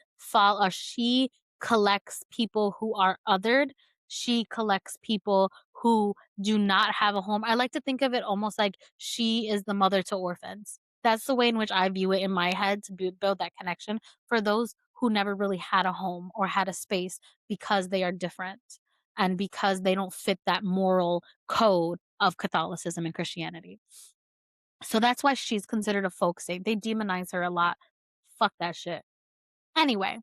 collects people who are othered. She collects people who do not have a home. I like to think of it almost like she is the mother to orphans. That's the way in which I view it in my head, to build that connection for those who never really had a home or had a space because they are different and because they don't fit that moral code of Catholicism and Christianity. So that's why she's considered a folk saint. They demonize her a lot. Fuck that shit. Anyway,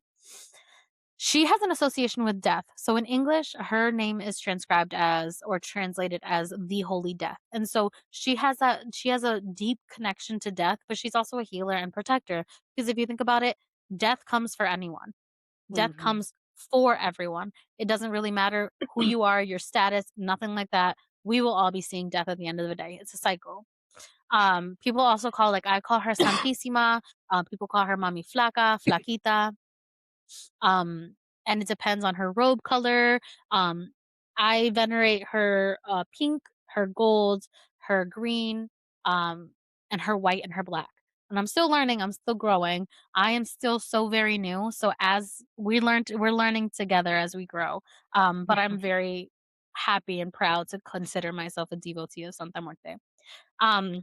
she has an association with death. So in English, her name is transcribed as or translated as the Holy Death. And so she has a deep connection to death, but she's also a healer and protector. Because if you think about it, death comes for anyone. Death Mhm. comes for everyone. It doesn't really matter who you are, your status, nothing like that. We will all be seeing death at the end of the day. It's a cycle. People also call, like, I call her Santissima. People call her Mami Flaca, Flaquita. Um, and it depends on her robe color. Um, I venerate her pink, her gold, her green, um, and her white and her black. And I'm still learning, I'm still growing. I am still so very new. So as we're learning together as we grow. But I'm very happy and proud to consider myself a devotee of Santa Muerte.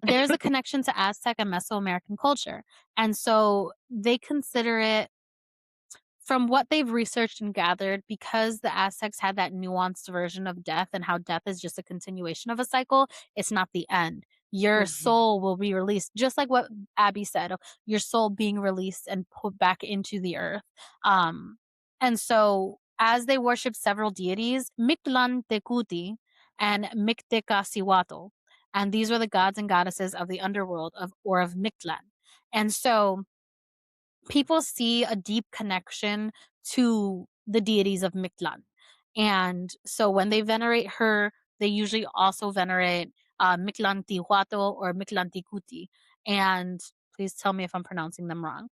There's a connection to Aztec and Mesoamerican culture. And so they consider it, from what they've researched and gathered, because the Aztecs had that nuanced version of death and how death is just a continuation of a cycle, it's not the end. Your Mhm. soul will be released, just like what Abby said, of your soul being released and put back into the earth. Um, and so, as they worship several deities, Mictlan Tecuti and Mictecasihuatl, and these were the gods and goddesses of the underworld of Mictlan. And so, people see a deep connection to the deities of Mictlan. And so when they venerate her, they usually also venerate Mictlantecuhtli or Mictlantecuti. And please tell me if I'm pronouncing them wrong.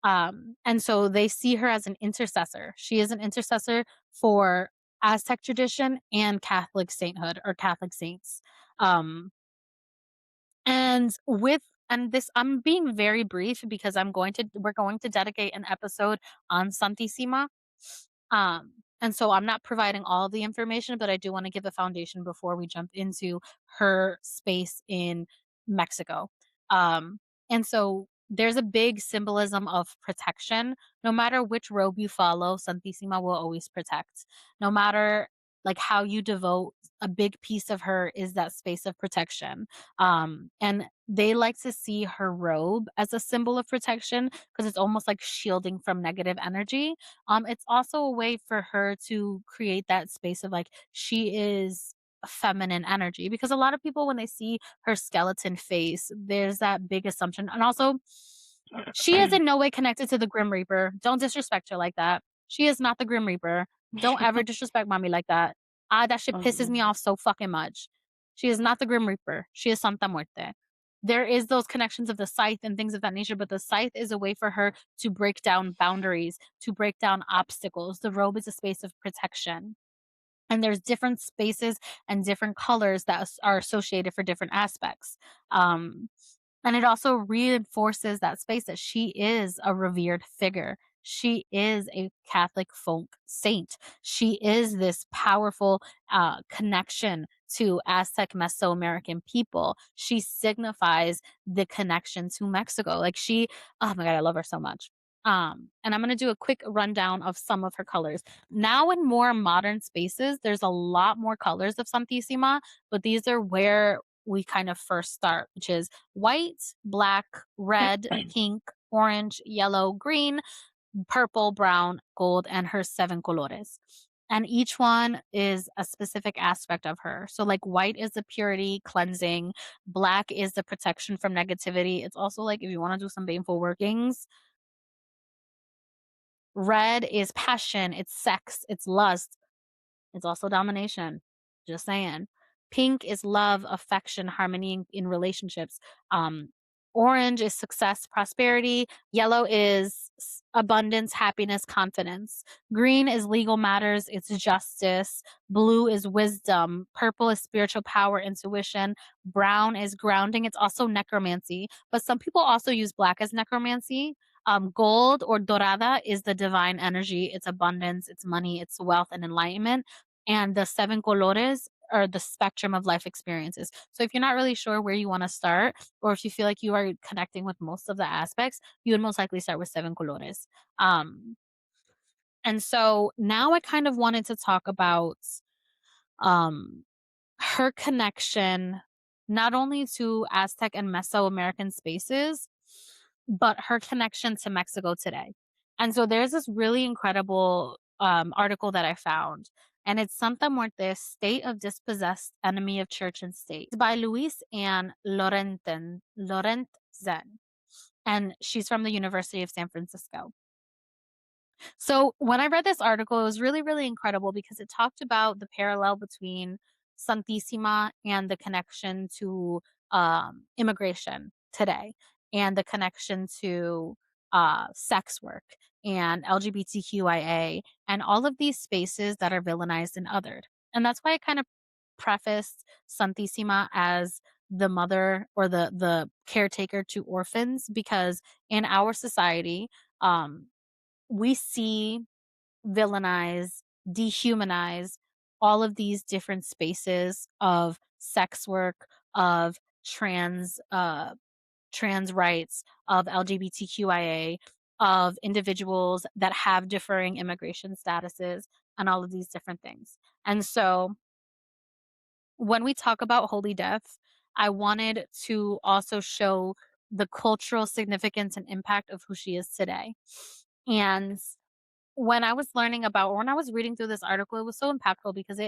And so they see her as an intercessor. She is an intercessor for Aztec tradition and Catholic sainthood or Catholic saints. Um, and with and this I'm being very brief because we're going to dedicate an episode on Santissima. And so I'm not providing all of the information, but I do want to give a foundation before we jump into her space in Mexico. Um, and so there's a big symbolism of protection. No matter which robe you follow, Santissima will always protect. No matter like how you devote, a big piece of her is that space of protection. And they like to see her robe as a symbol of protection because it's almost like shielding from negative energy. It's also a way for her to create that space of like she is feminine energy, because a lot of people when they see her skeleton face, there's that big assumption. And also, she is in no way connected to the Grim Reaper. Don't disrespect her like that. She is not the Grim Reaper. Don't ever disrespect mommy like that. That shit pisses me Mhm. off so fucking much. She is not the Grim Reaper. She is Santa Muerte. There is those connections of the scythe and things of that nature, but the scythe is a way for her to break down boundaries, to break down obstacles. The robe is a space of protection. and there's different spaces and different colors that are associated for different aspects. Um, and it also reinforces that space that she is a revered figure. She is a Catholic folk saint. She is this powerful connection to Aztec Mesoamerican people. She signifies the connection to Mexico. Like oh my God, I love her so much. And I'm going to do a quick rundown of some of her colors. Now, in more modern spaces, there's a lot more colors of Santissima, but these are where we kind of first start, which is white, black, red, pink, orange, yellow, green, purple, brown, gold, and her seven colores. And each one is a specific aspect of her. So, like, white is the purity, cleansing. Black is the protection from negativity. It's also like if you want to do some baneful workings. Red is passion, it's sex, it's lust. It's also domination. Just saying. Pink is love, affection, harmony in relationships. Um, Orange is success, prosperity. Yellow is abundance, happiness, confidence. Green is legal matters, it's justice. Blue is wisdom. Purple is spiritual power, intuition. Brown is grounding. It's also necromancy. But some people also use black as necromancy. Gold or dorada is the divine energy. It's abundance, it's money, it's wealth and enlightenment, and the seven colores are the spectrum of life experiences. So if you're not really sure where you want to start, or if you feel like you are connecting with most of the aspects, you would most likely start with seven colores. Um, and so now I kind of wanted to talk about um, her connection not only to Aztec and Mesoamerican spaces, but her connection to Mexico today. And so there's this really incredible article that I found, and it's Santa Muerte, State of Dispossessed Enemy of Church and State. It's by Luis Ann Lorentzen, and she's from the University of San Francisco. So when I read this article, it was really, really incredible because it talked about the parallel between Santissima and the connection to immigration today, and the connection to sex work and LGBTQIA and all of these spaces that are villainized and othered. And that's why I kind of prefaced Santissima as the mother or the caretaker to orphans, because in our society, um, we see, villainize, dehumanize all of these different spaces of sex work, of trans trans rights, of LGBTQIA, of individuals that have differing immigration statuses, and all of these different things. And so when we talk about Holy Death, I wanted to also show the cultural significance and impact of who she is today. And when I was learning about, or when I was reading through this article, it was so impactful because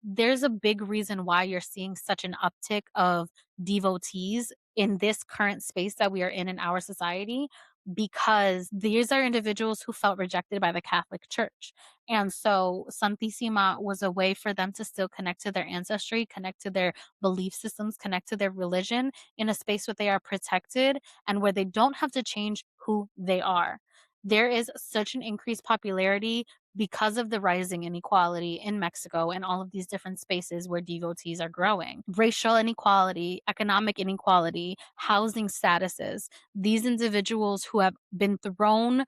there's a big reason why you're seeing such an uptick of devotees in this current space that we are in our society, because these are individuals who felt rejected by the Catholic Church. And so Santissima was a way for them to still connect to their ancestry, connect to their belief systems, connect to their religion in a space where they are protected and where they don't have to change who they are. There is such an increased popularity because of the rising inequality in Mexico and all of these different spaces where devotees are growing. Racial inequality, economic inequality, housing statuses. These individuals who have been thrown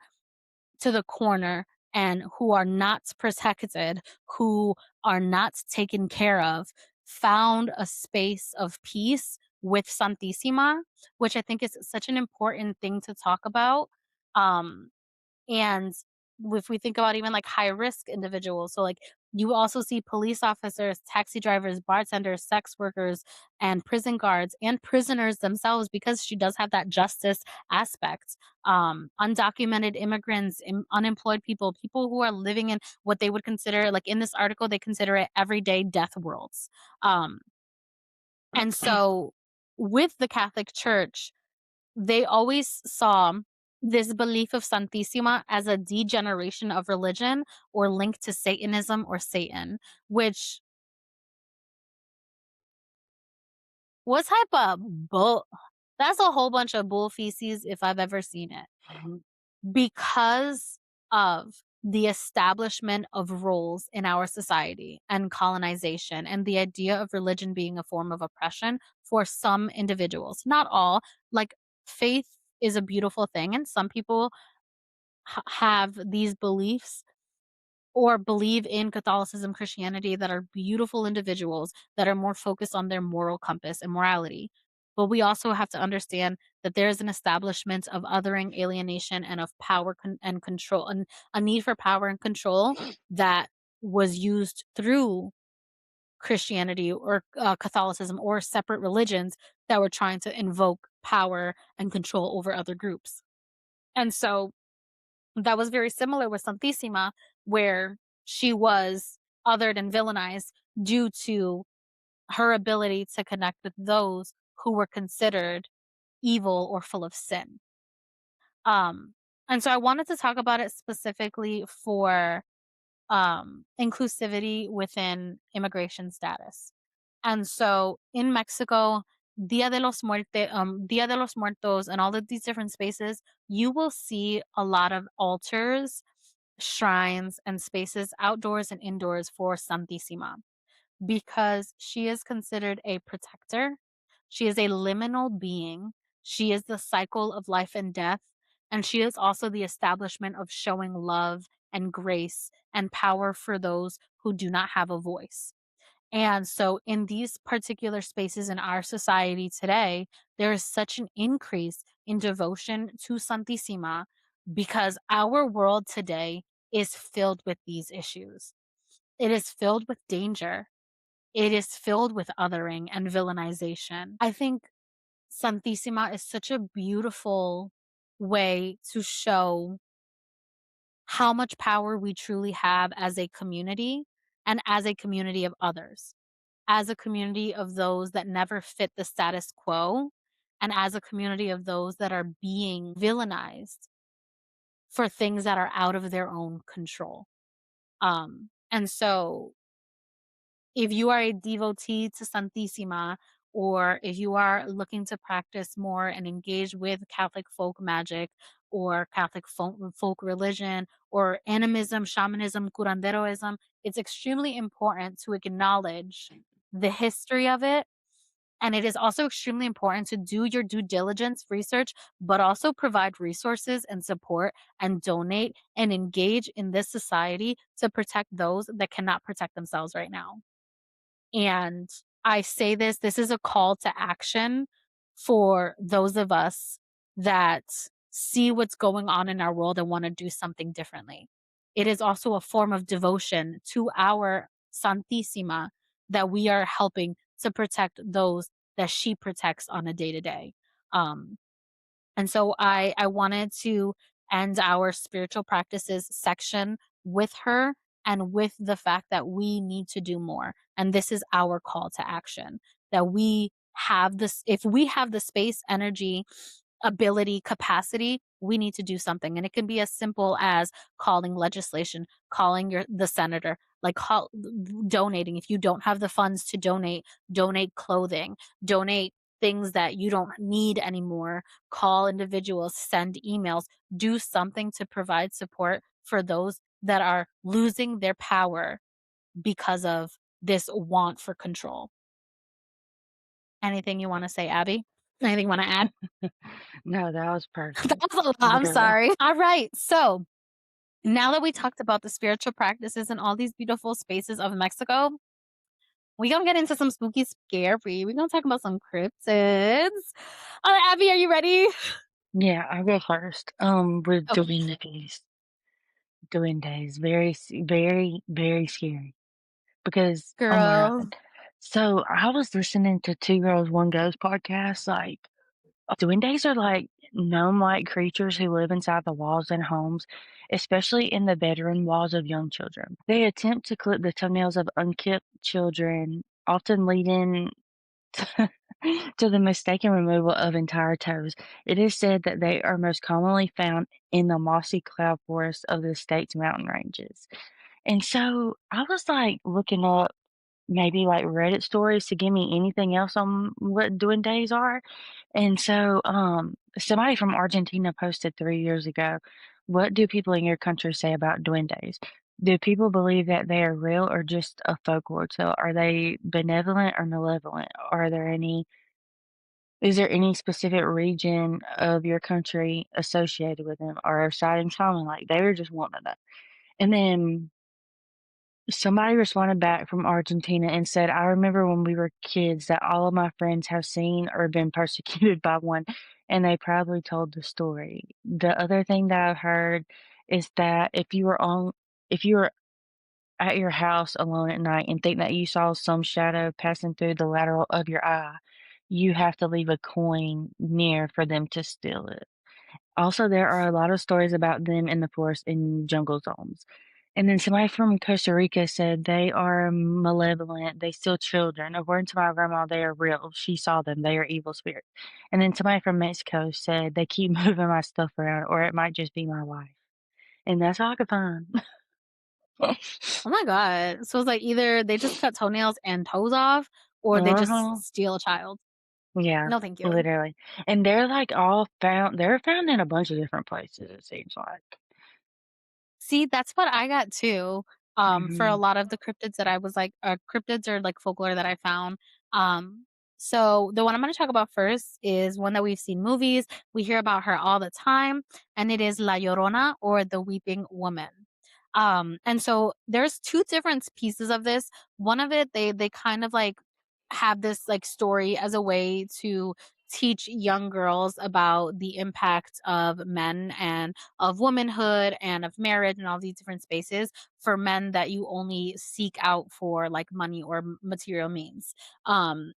to the corner and who are not protected, who are not taken care of, found a space of peace with Santissima, which I think is such an important thing to talk about. Um, and if we think about even like high risk individuals, so like you also see police officers, taxi drivers, bartenders, sex workers, and prison guards and prisoners themselves, because she does have that justice aspect. Undocumented immigrants, unemployed people, people who are living in what they would consider, like in this article, they consider it everyday death worlds. Um, and so with the Catholic Church, they always saw this belief of Santissima as a degeneration of religion or linked to Satanism or Satan, which what type of bull? That's a whole bunch of bull feces if I've ever seen it. Because of the establishment of roles in our society and colonization and the idea of religion being a form of oppression for some individuals, not all. Like, faith is a beautiful thing, and some people have these beliefs or believe in Catholicism, Christianity, that are beautiful individuals that are more focused on their moral compass and morality. But we also have to understand that there is an establishment of othering, alienation, and of power and control, and a need for power and control that was used through Christianity or Catholicism or separate religions that were trying to invoke power and control over other groups. And so that was very similar with Santissima, where she was othered and villainized due to her ability to connect with those who were considered evil or full of sin. Um, and so I wanted to talk about it specifically for inclusivity within immigration status. And so in Mexico, Dia de los Muertos, and all of these different spaces, you will see a lot of altars, shrines, and spaces outdoors and indoors for Santissima because she is considered a protector. She is a liminal being. She is the cycle of life and death. And she is also the establishment of showing love and grace and power for those who do not have a voice. And so, in these particular spaces in our society today, there is such an increase in devotion to Santissima because our world today is filled with these issues. It is filled with danger. It is filled with othering and villainization. I think Santissima is such a beautiful way to show how much power we truly have as a community and as a community of others, as a community of those that never fit the status quo, and as a community of those that are being villainized for things that are out of their own control. And so if you are a devotee to Santissima, or if you are looking to practice more and engage with Catholic folk magic or Catholic folk religion or animism, shamanism, curanderoism, it's extremely important to acknowledge the history of it. And it is also extremely important to do your due diligence research, but also provide resources and support and donate and engage in this society to protect those that cannot protect themselves right now. And I say this is a call to action for those of us that see what's going on in our world and wanna do something differently. It is also a form of devotion to our Santissima that we are helping to protect those that she protects on a day to day. Um, and so I wanted to end our spiritual practices section with her and with the fact that we need to do more. And this is our call to action, that we have this, if we have the space, energy, ability, capacity, we need to do something. And it can be as simple as calling legislation, calling the senator, like donating. If you don't have the funds to donate, donate clothing, donate things that you don't need anymore, call individuals, send emails, do something to provide support for those that are losing their power because of this want for control. Anything you want to say, Abby? Anything you want to add? No, that was That perfect. was a lot. I'm Literally. sorry. All right. So now that we talked about the spiritual practices and all these beautiful spaces of Mexico, we're gonna get into some spooky scary. We're gonna talk about some cryptids. All right, Abby, are you ready? Yeah, I'll go first. With Okay. doing days, very, very scary because, oh my Girl. God. So I was listening to Two Girls, One Ghost podcast. Like, doing days are like gnome-like creatures who live inside the walls and homes, especially in the bedroom walls of young children. They attempt to clip the toenails of unkept children, often leading to the mistaken removal of entire toes. It is said that they are most commonly found in the mossy cloud forest of the state's mountain ranges. And so I was like looking up maybe like Reddit stories to give me anything else on what doing days are. And so somebody from Argentina posted 3 years ago What do people in your country say about duendes? Do people believe that they are real or just a folklore tale? Are they benevolent or malevolent? Are there any Is there any specific region of your country associated with them? Or are sightings common? Like, they were just wanting to know. And then somebody responded back from Argentina and said, I remember when we were kids that all of my friends have seen or been persecuted by one, and they proudly told the story. The other thing that I've heard is that if you were at your house alone at night and think that you saw some shadow passing through the lateral of your eye, you have to leave a coin near for them to steal it. Also, there are a lot of stories about them in the forest and jungle zones. And then somebody from Costa Rica said they are malevolent, they steal children. According to my grandma, they are real. She saw them, they are evil spirits. And then somebody from Mexico said they keep moving my stuff around, or it might just be my wife. And that's all I could find. Oh my god. So it's like either they just cut toenails and toes off or they just Uh-huh. steal a child. Yeah, No, thank you. literally. And they're like they're found in a bunch of different places, it seems like. See, that's what I got too. For a Mhm. lot of the cryptids that I was like, cryptids or like folklore that I found. Um, so the one I'm going to talk about first is one that we've seen movies. We hear about her all the time, and it is La Llorona or the Weeping Woman. And so there's two different pieces of this. One of it, they kind of like have this like story as a way to teach young girls about the impact of men and of womanhood and of marriage and all these different spaces for men that you only seek out for like money or material means. Um,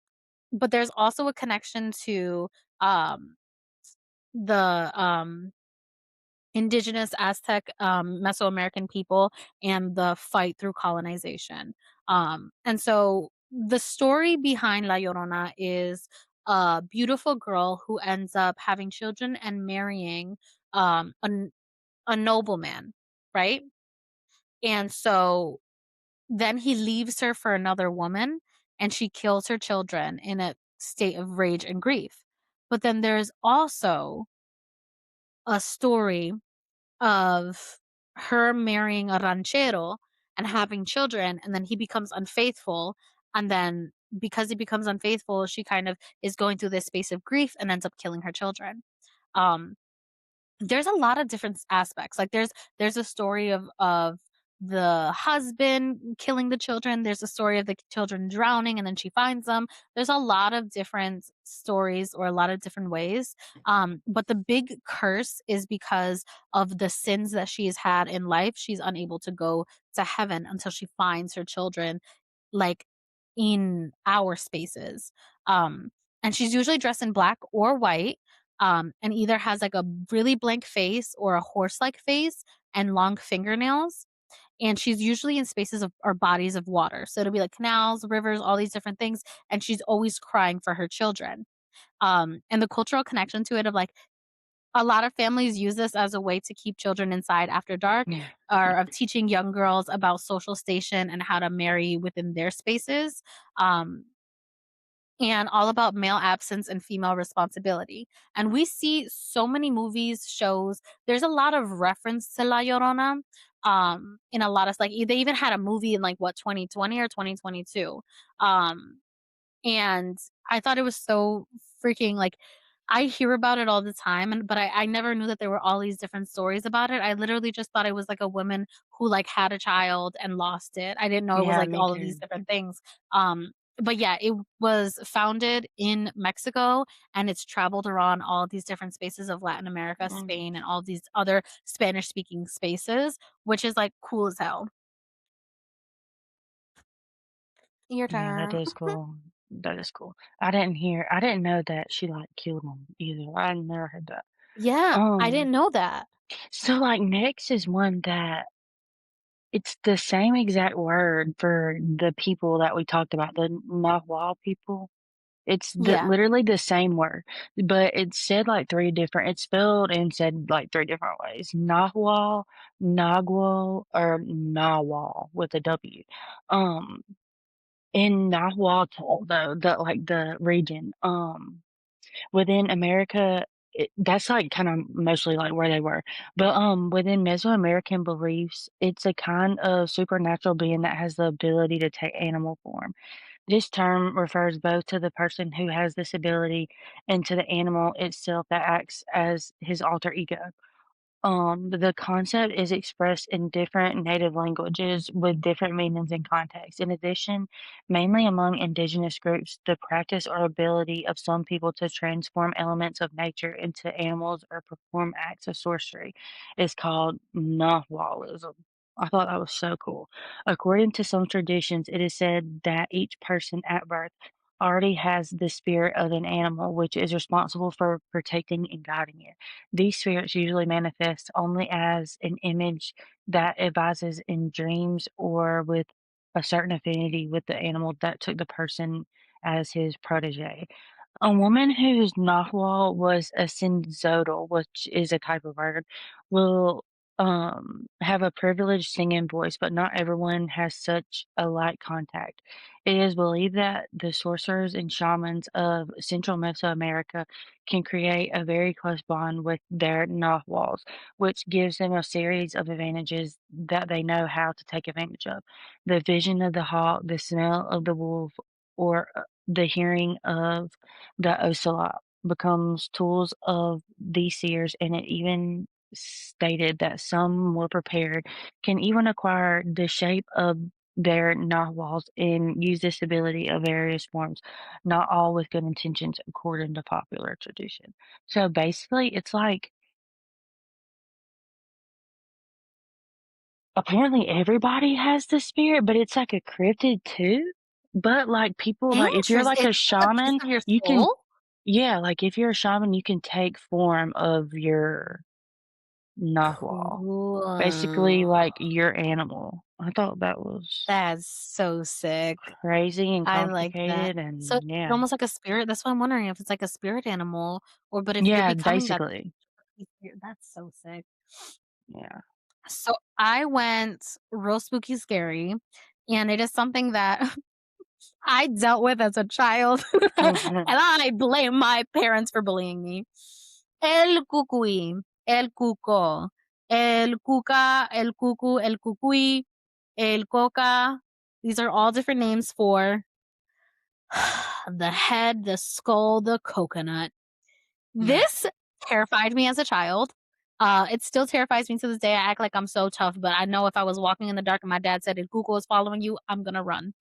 but there's also a connection to um, the indigenous Aztec, Mesoamerican people and the fight through colonization. And so the story behind La Llorona is a beautiful girl who ends up having children and marrying um, a, n- a nobleman, right? And so then he leaves her for another woman and she kills her children in a state of rage and grief. But then there's also a story of her marrying a ranchero and having children, and then he becomes unfaithful, and then because he becomes unfaithful, she kind of is going through this space of grief and ends up killing her children. Um, there's a lot of different aspects. Like there's a story of the husband killing the children. There's a story of the children drowning and then she finds them. There's a lot of different stories or a lot of different ways. But the big curse is because of the sins that she has had in life. She's unable to go to heaven until she finds her children like in our spaces. Um, and she's usually dressed in black or white, and either has like a really blank face or a horse-like face and long fingernails. And she's usually in spaces of or bodies of water. So it'll be like canals, rivers, all these different things. And she's always crying for her children. And the cultural connection to it of like a lot of families use this as a way to keep children inside after dark Yeah. or of teaching young girls about social station and how to marry within their spaces. Um, and all about male absence and female responsibility. And we see so many movies, shows. There's a lot of reference to La Llorona. In a lot of like they even had a movie in like what 2020 or 2022. Um, and I thought it was so freaking like I hear about it all the time and but I never knew that there were all these different stories about it. I literally just thought it was like a woman who like had a child and lost it. I didn't know it was Yeah, like me all of these too. different things. But yeah, it was founded in Mexico and it's traveled around all of these different spaces of Latin America, Mm. Spain, and all these other Spanish speaking spaces, which is like cool as hell. Your Yeah, that turn. is cool. That is cool. I didn't know that she, like, killed him either. I never heard that. Yeah, I Um, didn't know that. so, like, next is one that it's the same exact word for the people that we talked about, the Nahuatl people. It's Yeah. literally the same word, but it's said, like, 3 different it's spelled and said, like, 3 different ways. Nahuatl, Nagual, or Nawal with a W. Um In Nahuatl, though, the region, within America that's, like, kinda mostly, like, where they were. But, within Mesoamerican beliefs, it's a kind of supernatural being that has the ability to take animal form. This term refers both to the person who has this ability and to the animal itself that acts as his alter ego. The concept is expressed in different native languages with different meanings and contexts. In addition, mainly among indigenous groups, the practice or ability of some people to transform elements of nature into animals or perform acts of sorcery is called Nahualism. I thought that was so cool. According to some traditions, it is said that each person at birth already has the spirit of an animal, which is responsible for protecting and guiding it. These spirits usually manifest only as an image that advises in dreams or with a certain affinity with the animal that took the person as his protege. A woman whose Nahual was a Sinzodal, which is a type of bird, will have a privileged singing voice, but not everyone has such a light contact. It is believed that the sorcerers and shamans of Central Mesoamerica can create a very close bond with their Nahuals, which gives them a series of advantages that they know how to take advantage of. The vision of the hawk, the smell of the wolf, or the hearing of the ocelot becomes tools of these seers, and it even stated that some more prepared can even acquire the shape of their narwhals and use this ability of various forms, not all with good intentions according to popular tradition. So basically, it's like apparently everybody has the spirit, but it's like a cryptid too. But like people, like if you're Interest like It's a like a piece shaman, of your you can, soul? yeah, like if you're a shaman, you can take form of your narwhal. Basically, Cool. like your animal. I thought that was That's so sick. crazy and I like that. complicated, So, and it's yeah. almost like a spirit? That's why I'm wondering if it's like a spirit animal or but if you're Yeah, becoming that basically. that's so sick. Yeah. So, I went real spooky scary, and it is something that I dealt with as a child, and I blame my parents for bullying me. El cucuy, el cuco, el cuca, el cucu, el cucuy, el coca. These are all different names for the head, the skull, the coconut. Yeah. This terrified me as a child. It still terrifies me to this day. I act like I'm so tough, but I know if I was walking in the dark and my dad said, "If Google is following you," I'm gonna run.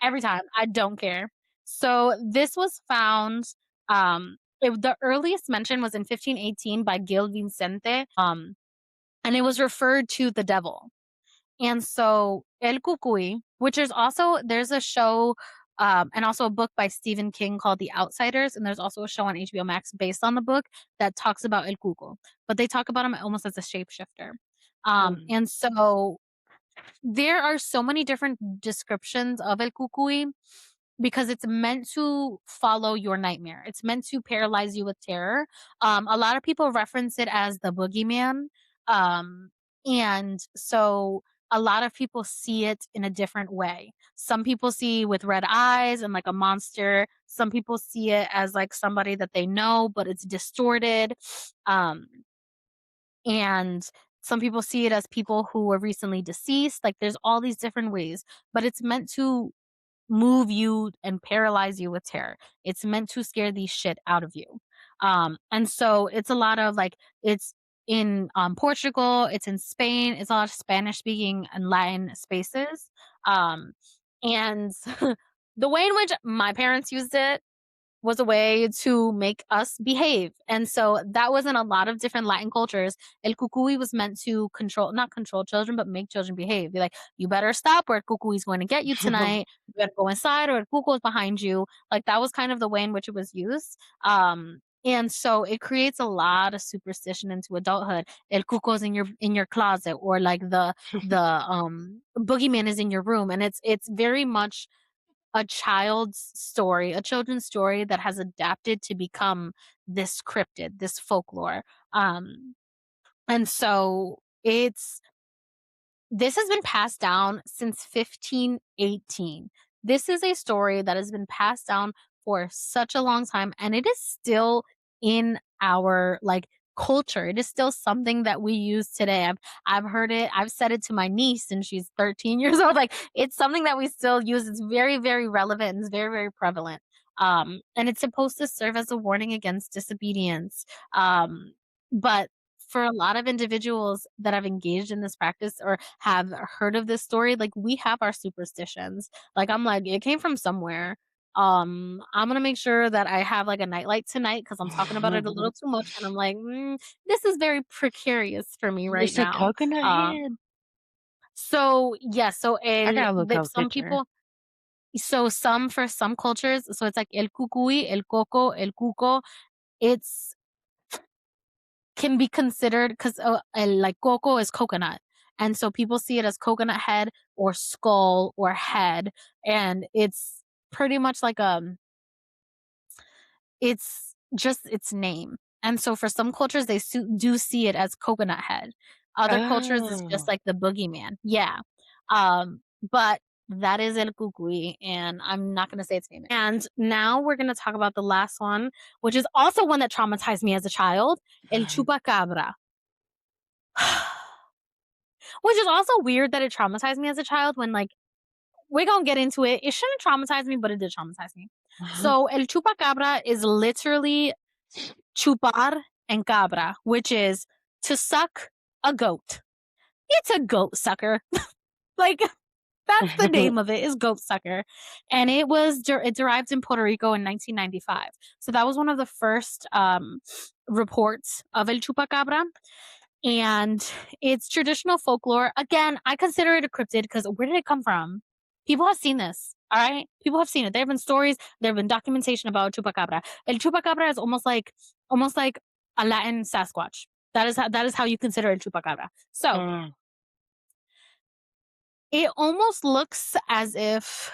Every time. I don't care. So this was found. The earliest mention was in 1518 by Gil Vicente, and it was referred to the devil. And so El Cucuy, which is also there's a show, and also a book by Stephen King called The Outsiders, and there's also a show on HBO Max based on the book that talks about El Cuco, but they talk about him almost as a shapeshifter. Mhm. And so there are so many different descriptions of El Cucuy because it's meant to follow your nightmare. It's meant to paralyze you with terror. A lot of people reference it as the boogeyman. Um, and so a lot of people see it in a different way. Some people see with red eyes and like a monster. Some people see it as like somebody that they know, but it's distorted. Um, and some people see it as people who were recently deceased. Like there's all these different ways, but it's meant to move you and paralyze you with terror. It's meant to scare the shit out of you. And so it's a lot of like it's in Portugal, it's in Spain, it's a lot of Spanish speaking and Latin spaces. Um, and the way in which my parents used it was a way to make us behave. And so that was in a lot of different Latin cultures. El cucuy was meant to control, not control children, but make children behave. Be like, you better stop or El cucuy is going to get you tonight. You better go inside or El cucuy is behind you. Like that was kind of the way in which it was used. And so it creates a lot of superstition into adulthood. El cuco is in your closet, or like the boogeyman is in your room, and it's very much a child's story, a children's story that has adapted to become this cryptid, this folklore. And so this has been passed down since 1518. This is a story that has been passed down for such a long time, and it is still in our, like, culture. It is still something that we use today. I've heard it. I've said it to my niece, and she's 13 years old. Like, it's something that we still use. It's very, very relevant, and it's very, very prevalent. And it's supposed to serve as a warning against disobedience. But for a lot of individuals that have engaged in this practice or have heard of this story, like, we have our superstitions. Like, I'm like, it came from somewhere. I'm gonna make sure that I have, like, a nightlight tonight because 'cause I'm talking about it a little too much, and I'm like, this is very precarious for me right It's a now." coconut Um, head? so, yeah, so I el gotta look the up a some picture. people so some for some cultures, so it's like el cucuy, el coco, el cuco, it's can be considered 'cause, el, like, coco is coconut, and so people see it as coconut head or skull or head, and it's pretty much like, it's just its name, and so for some cultures, they do see it as coconut head. Other cultures, it's just Oh. like the boogeyman. Yeah. But that is El Cucuy, and I'm not gonna say its name. And now we're gonna talk about the last one, which is also one that traumatized me as a child, El Chupacabra. Which is also weird that it traumatized me as a child when, like, we're gonna get into it. It shouldn't traumatize me, but it did traumatize me. So El Chupacabra is literally chupar and cabra, which is to suck a goat. It's a goat sucker. Like, that's the name of it, is goat sucker. And it derived in Puerto Rico in 1995. So that was one of the first reports of El Chupacabra. And it's traditional folklore. Again, I consider it a cryptid because where did it come from? People have seen this. All right, people have seen it. There have been stories. There have been documentation about chupacabra. El chupacabra is almost like a Latin Sasquatch. That is how you consider el chupacabra. So Mm. it almost looks as if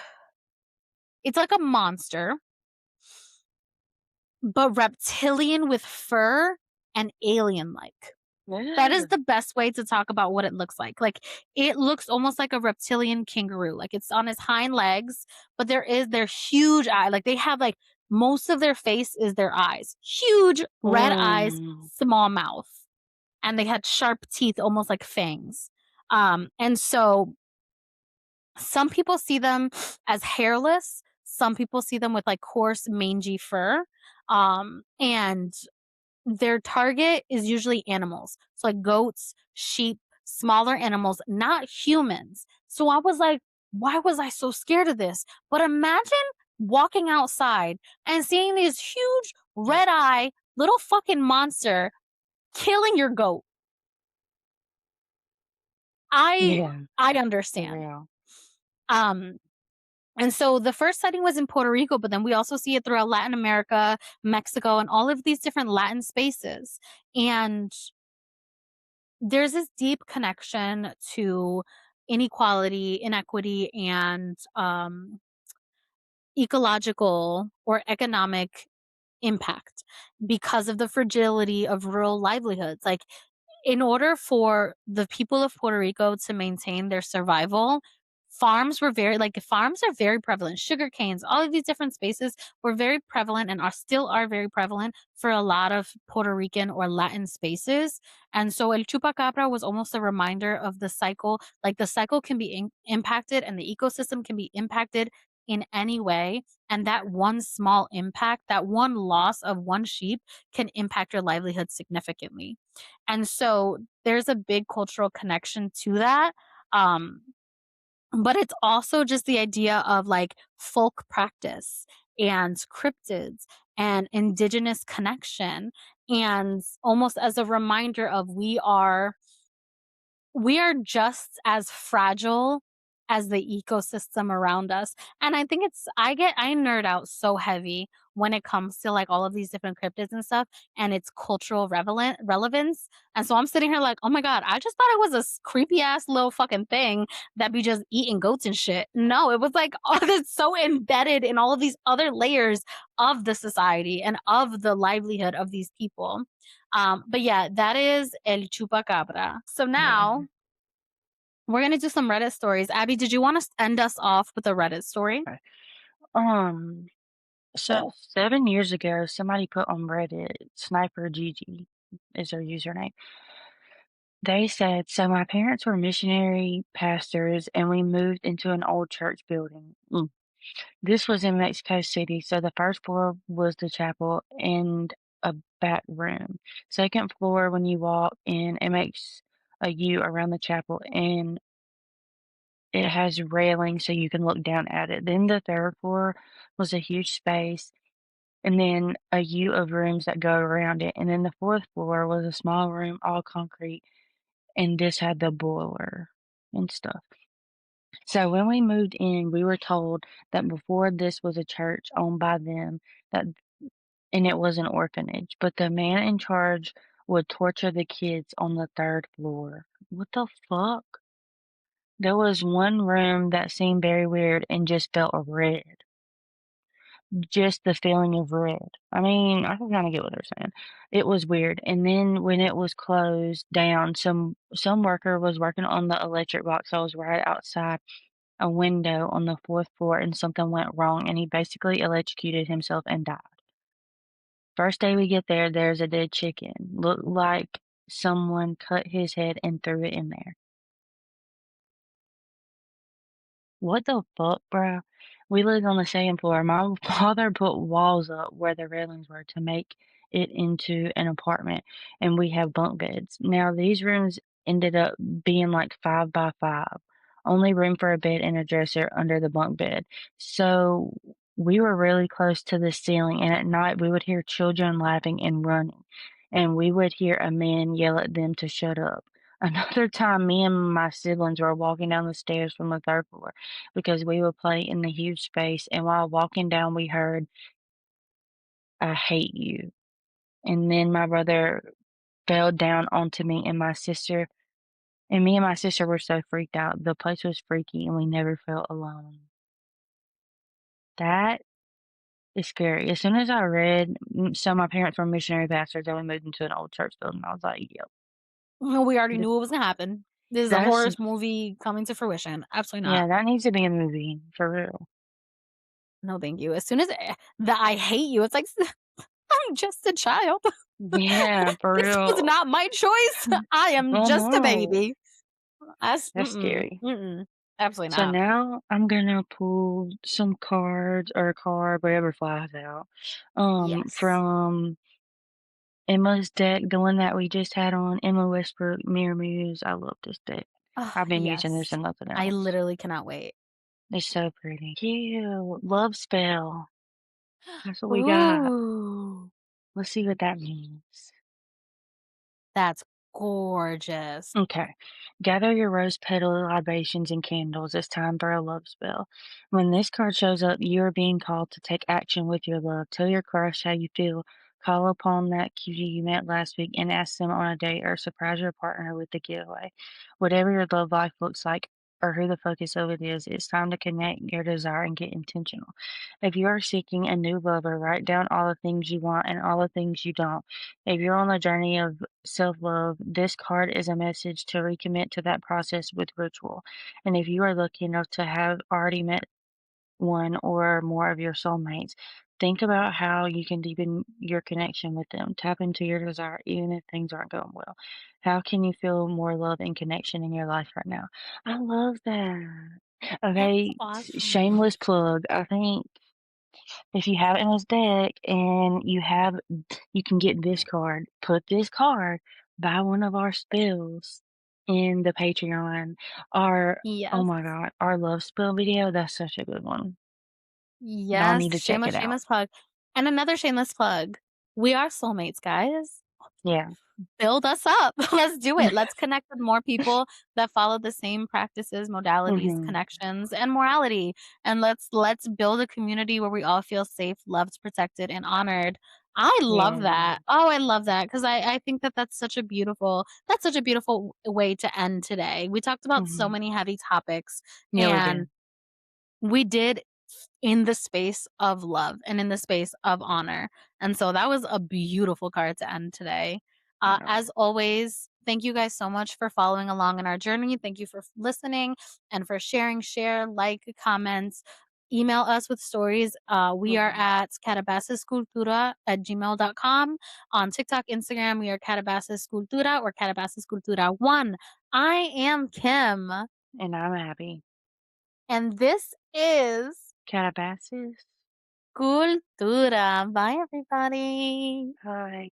it's like a monster, but reptilian with fur and alien like. That is Yeah. the best way to talk about what it looks like. Like, it looks almost like a reptilian kangaroo. Like, it's on its hind legs, but their huge eye. Like, they have, like, most of their face is their eyes. Huge red eyes, Mm. small mouth, and they had sharp teeth, almost like fangs. And so some people see them as hairless. Some people see them with, like, coarse, mangy fur. And their target is usually animals. So, like, goats, sheep, smaller animals, not humans. So I was like, why was I so scared of this? But imagine walking outside and seeing this huge red eye little fucking monster killing your goat. I Yeah, I for understand. real. Um and so the first sighting was in Puerto Rico, but then we also see it throughout Latin America, Mexico, and all of these different Latin spaces. And there's this deep connection to inequality, inequity, and ecological or economic impact because of the fragility of rural livelihoods. Like, in order for the people of Puerto Rico to maintain their survival, farms are very prevalent. Sugar canes, all of these different spaces were very prevalent and are very prevalent for a lot of Puerto Rican or Latin spaces. And so El Chupacabra was almost a reminder of the cycle. Like, the cycle can be impacted and the ecosystem can be impacted in any way. And that one small impact, that one loss of one sheep can impact your livelihood significantly. And so there's a big cultural connection to that. Um, but it's also just the idea of, like, folk practice and cryptids and indigenous connection, and almost as a reminder of we are just as fragile as the ecosystem around us. And I think I nerd out so heavy when it comes to, like, all of these different cryptids and stuff and its cultural relevance. And so I'm sitting here like, oh my God, I just thought it was a creepy ass little fucking thing that be just eating goats and shit. No, it was like, oh, it's so embedded in all of these other layers of the society and of the livelihood of these people. But yeah, that is El Chupacabra. So Yeah. now we're gonna do some Reddit stories. Abby, did you want to end us off with a Reddit story? Okay. Um, So 7 years ago, somebody put on Reddit, Sniper Gigi is their username. They said, "So my parents were missionary pastors and we moved into an old church building." This was in Mexico City, so the first floor was the chapel and a back room. Second floor, when you walk in, it makes a U around the chapel and it has railing so you can look down at it. Then the third floor was a huge space and then a U of rooms that go around it. And then the fourth floor was a small room, all concrete, and this had the boiler and stuff. So when we moved in, we were told that before this was a church owned by them, that and it was an orphanage, but the man in charge would torture the kids on the third floor. What the fuck? There was one room that seemed very weird and just felt red. Just the feeling of red. I mean, I can kinda get what they're saying. It was weird, and then when it was closed down, some worker was working on the electric box that was right outside a window on the 4th floor, and something went wrong, and he basically electrocuted himself and died. First day we get there, there's a dead chicken. Looked like someone cut his head and threw it in there. What the fuck, bro? We lived on the second floor. My father put walls up where the railings were to make it into an apartment, and we have bunk beds. Now, these rooms ended up being like 5 by 5, only room for a bed and a dresser under the bunk bed. So we were really close to the ceiling, and at night we would hear children laughing and running, and we would hear a man yell at them to shut up. Another time, me and my siblings were walking down the stairs from the third floor because we would play in the huge space, and while walking down, we heard, "I hate you." And then my brother fell down onto me and my sister were so freaked out. The place was freaky, and we never felt alone. That is scary. As soon as I read, so my parents were missionary pastors, and we moved into an old church building, I was like, "Yep, Well, we already th knew what was gonna happen. This is a that's horror movie coming to fruition. Absolutely not. yeah, that needs to be a movie, for real." No, thank you. As soon as the "I hate you," it's like, I'm just a child. Yeah, for This was real. not my choice. I am Oh, just a no. baby. That's That's scary. mm-mm. Absolutely So not. now I'm gonna pull some cards or a card, whatever flies out, Yes. from Emma's deck, the one that we just had on, Emma Westbrook Mirror Muse. I love this deck. Oh, I've been using this yes. and nothing I else. literally cannot wait. It's so pretty. Cute. Love spell. That's what we got. Ooh, Let's see what that means. that's gorgeous. Okay. Gather your rose petal libations and candles. It's time for a love spell. When this card shows up, you are being called to take action with your love. Tell your crush how you feel. Call upon that cutie you met last week and ask them on a date or surprise your partner with the getaway. Whatever your love life looks like or who the focus of it is, it's time to connect your desire and get intentional. If you are seeking a new lover, write down all the things you want and all the things you don't. If you're on a journey of self love, this card is a message to recommit to that process with ritual. And if you are lucky enough to have already met one or more of your soulmates, think about how you can deepen your connection with them. Tap into your desire, even if things aren't going well. How can you feel more love and connection in your life right now? I love that. That's Okay, awesome. shameless plug. I think if you have it in this deck and you can get this card, put this card by one of our spells in the Patreon. Oh Yes. my god, our love spell video, that's such a good one. Y'all Yes. need to check it Shameless, out. shameless plug. And another shameless plug. We are soulmates, guys. Yeah. Build us up. Let's do it. Let's connect with more people that follow the same practices, modalities, Mhm. connections, and morality. And let's build a community where we all feel safe, loved, protected, and honored. I love Yeah. that. Oh, I love that because I think that that's such a beautiful way to end today. We talked about so Mhm. many heavy topics, Yeah, we and did. we did in the space of love and in the space of honor. And so that was a beautiful card to end today. Yeah. As always, thank you guys so much for following along in our journey. Thank you for listening and for sharing, share, like, comments, email us with stories. We are Mhm. at calabasascultura@gmail.com. On TikTok, Instagram, we are Calabasas or Calabasas1. I am Kim, And I'm happy. and this is Calabasas? Cultura. Bye, everybody. Hi.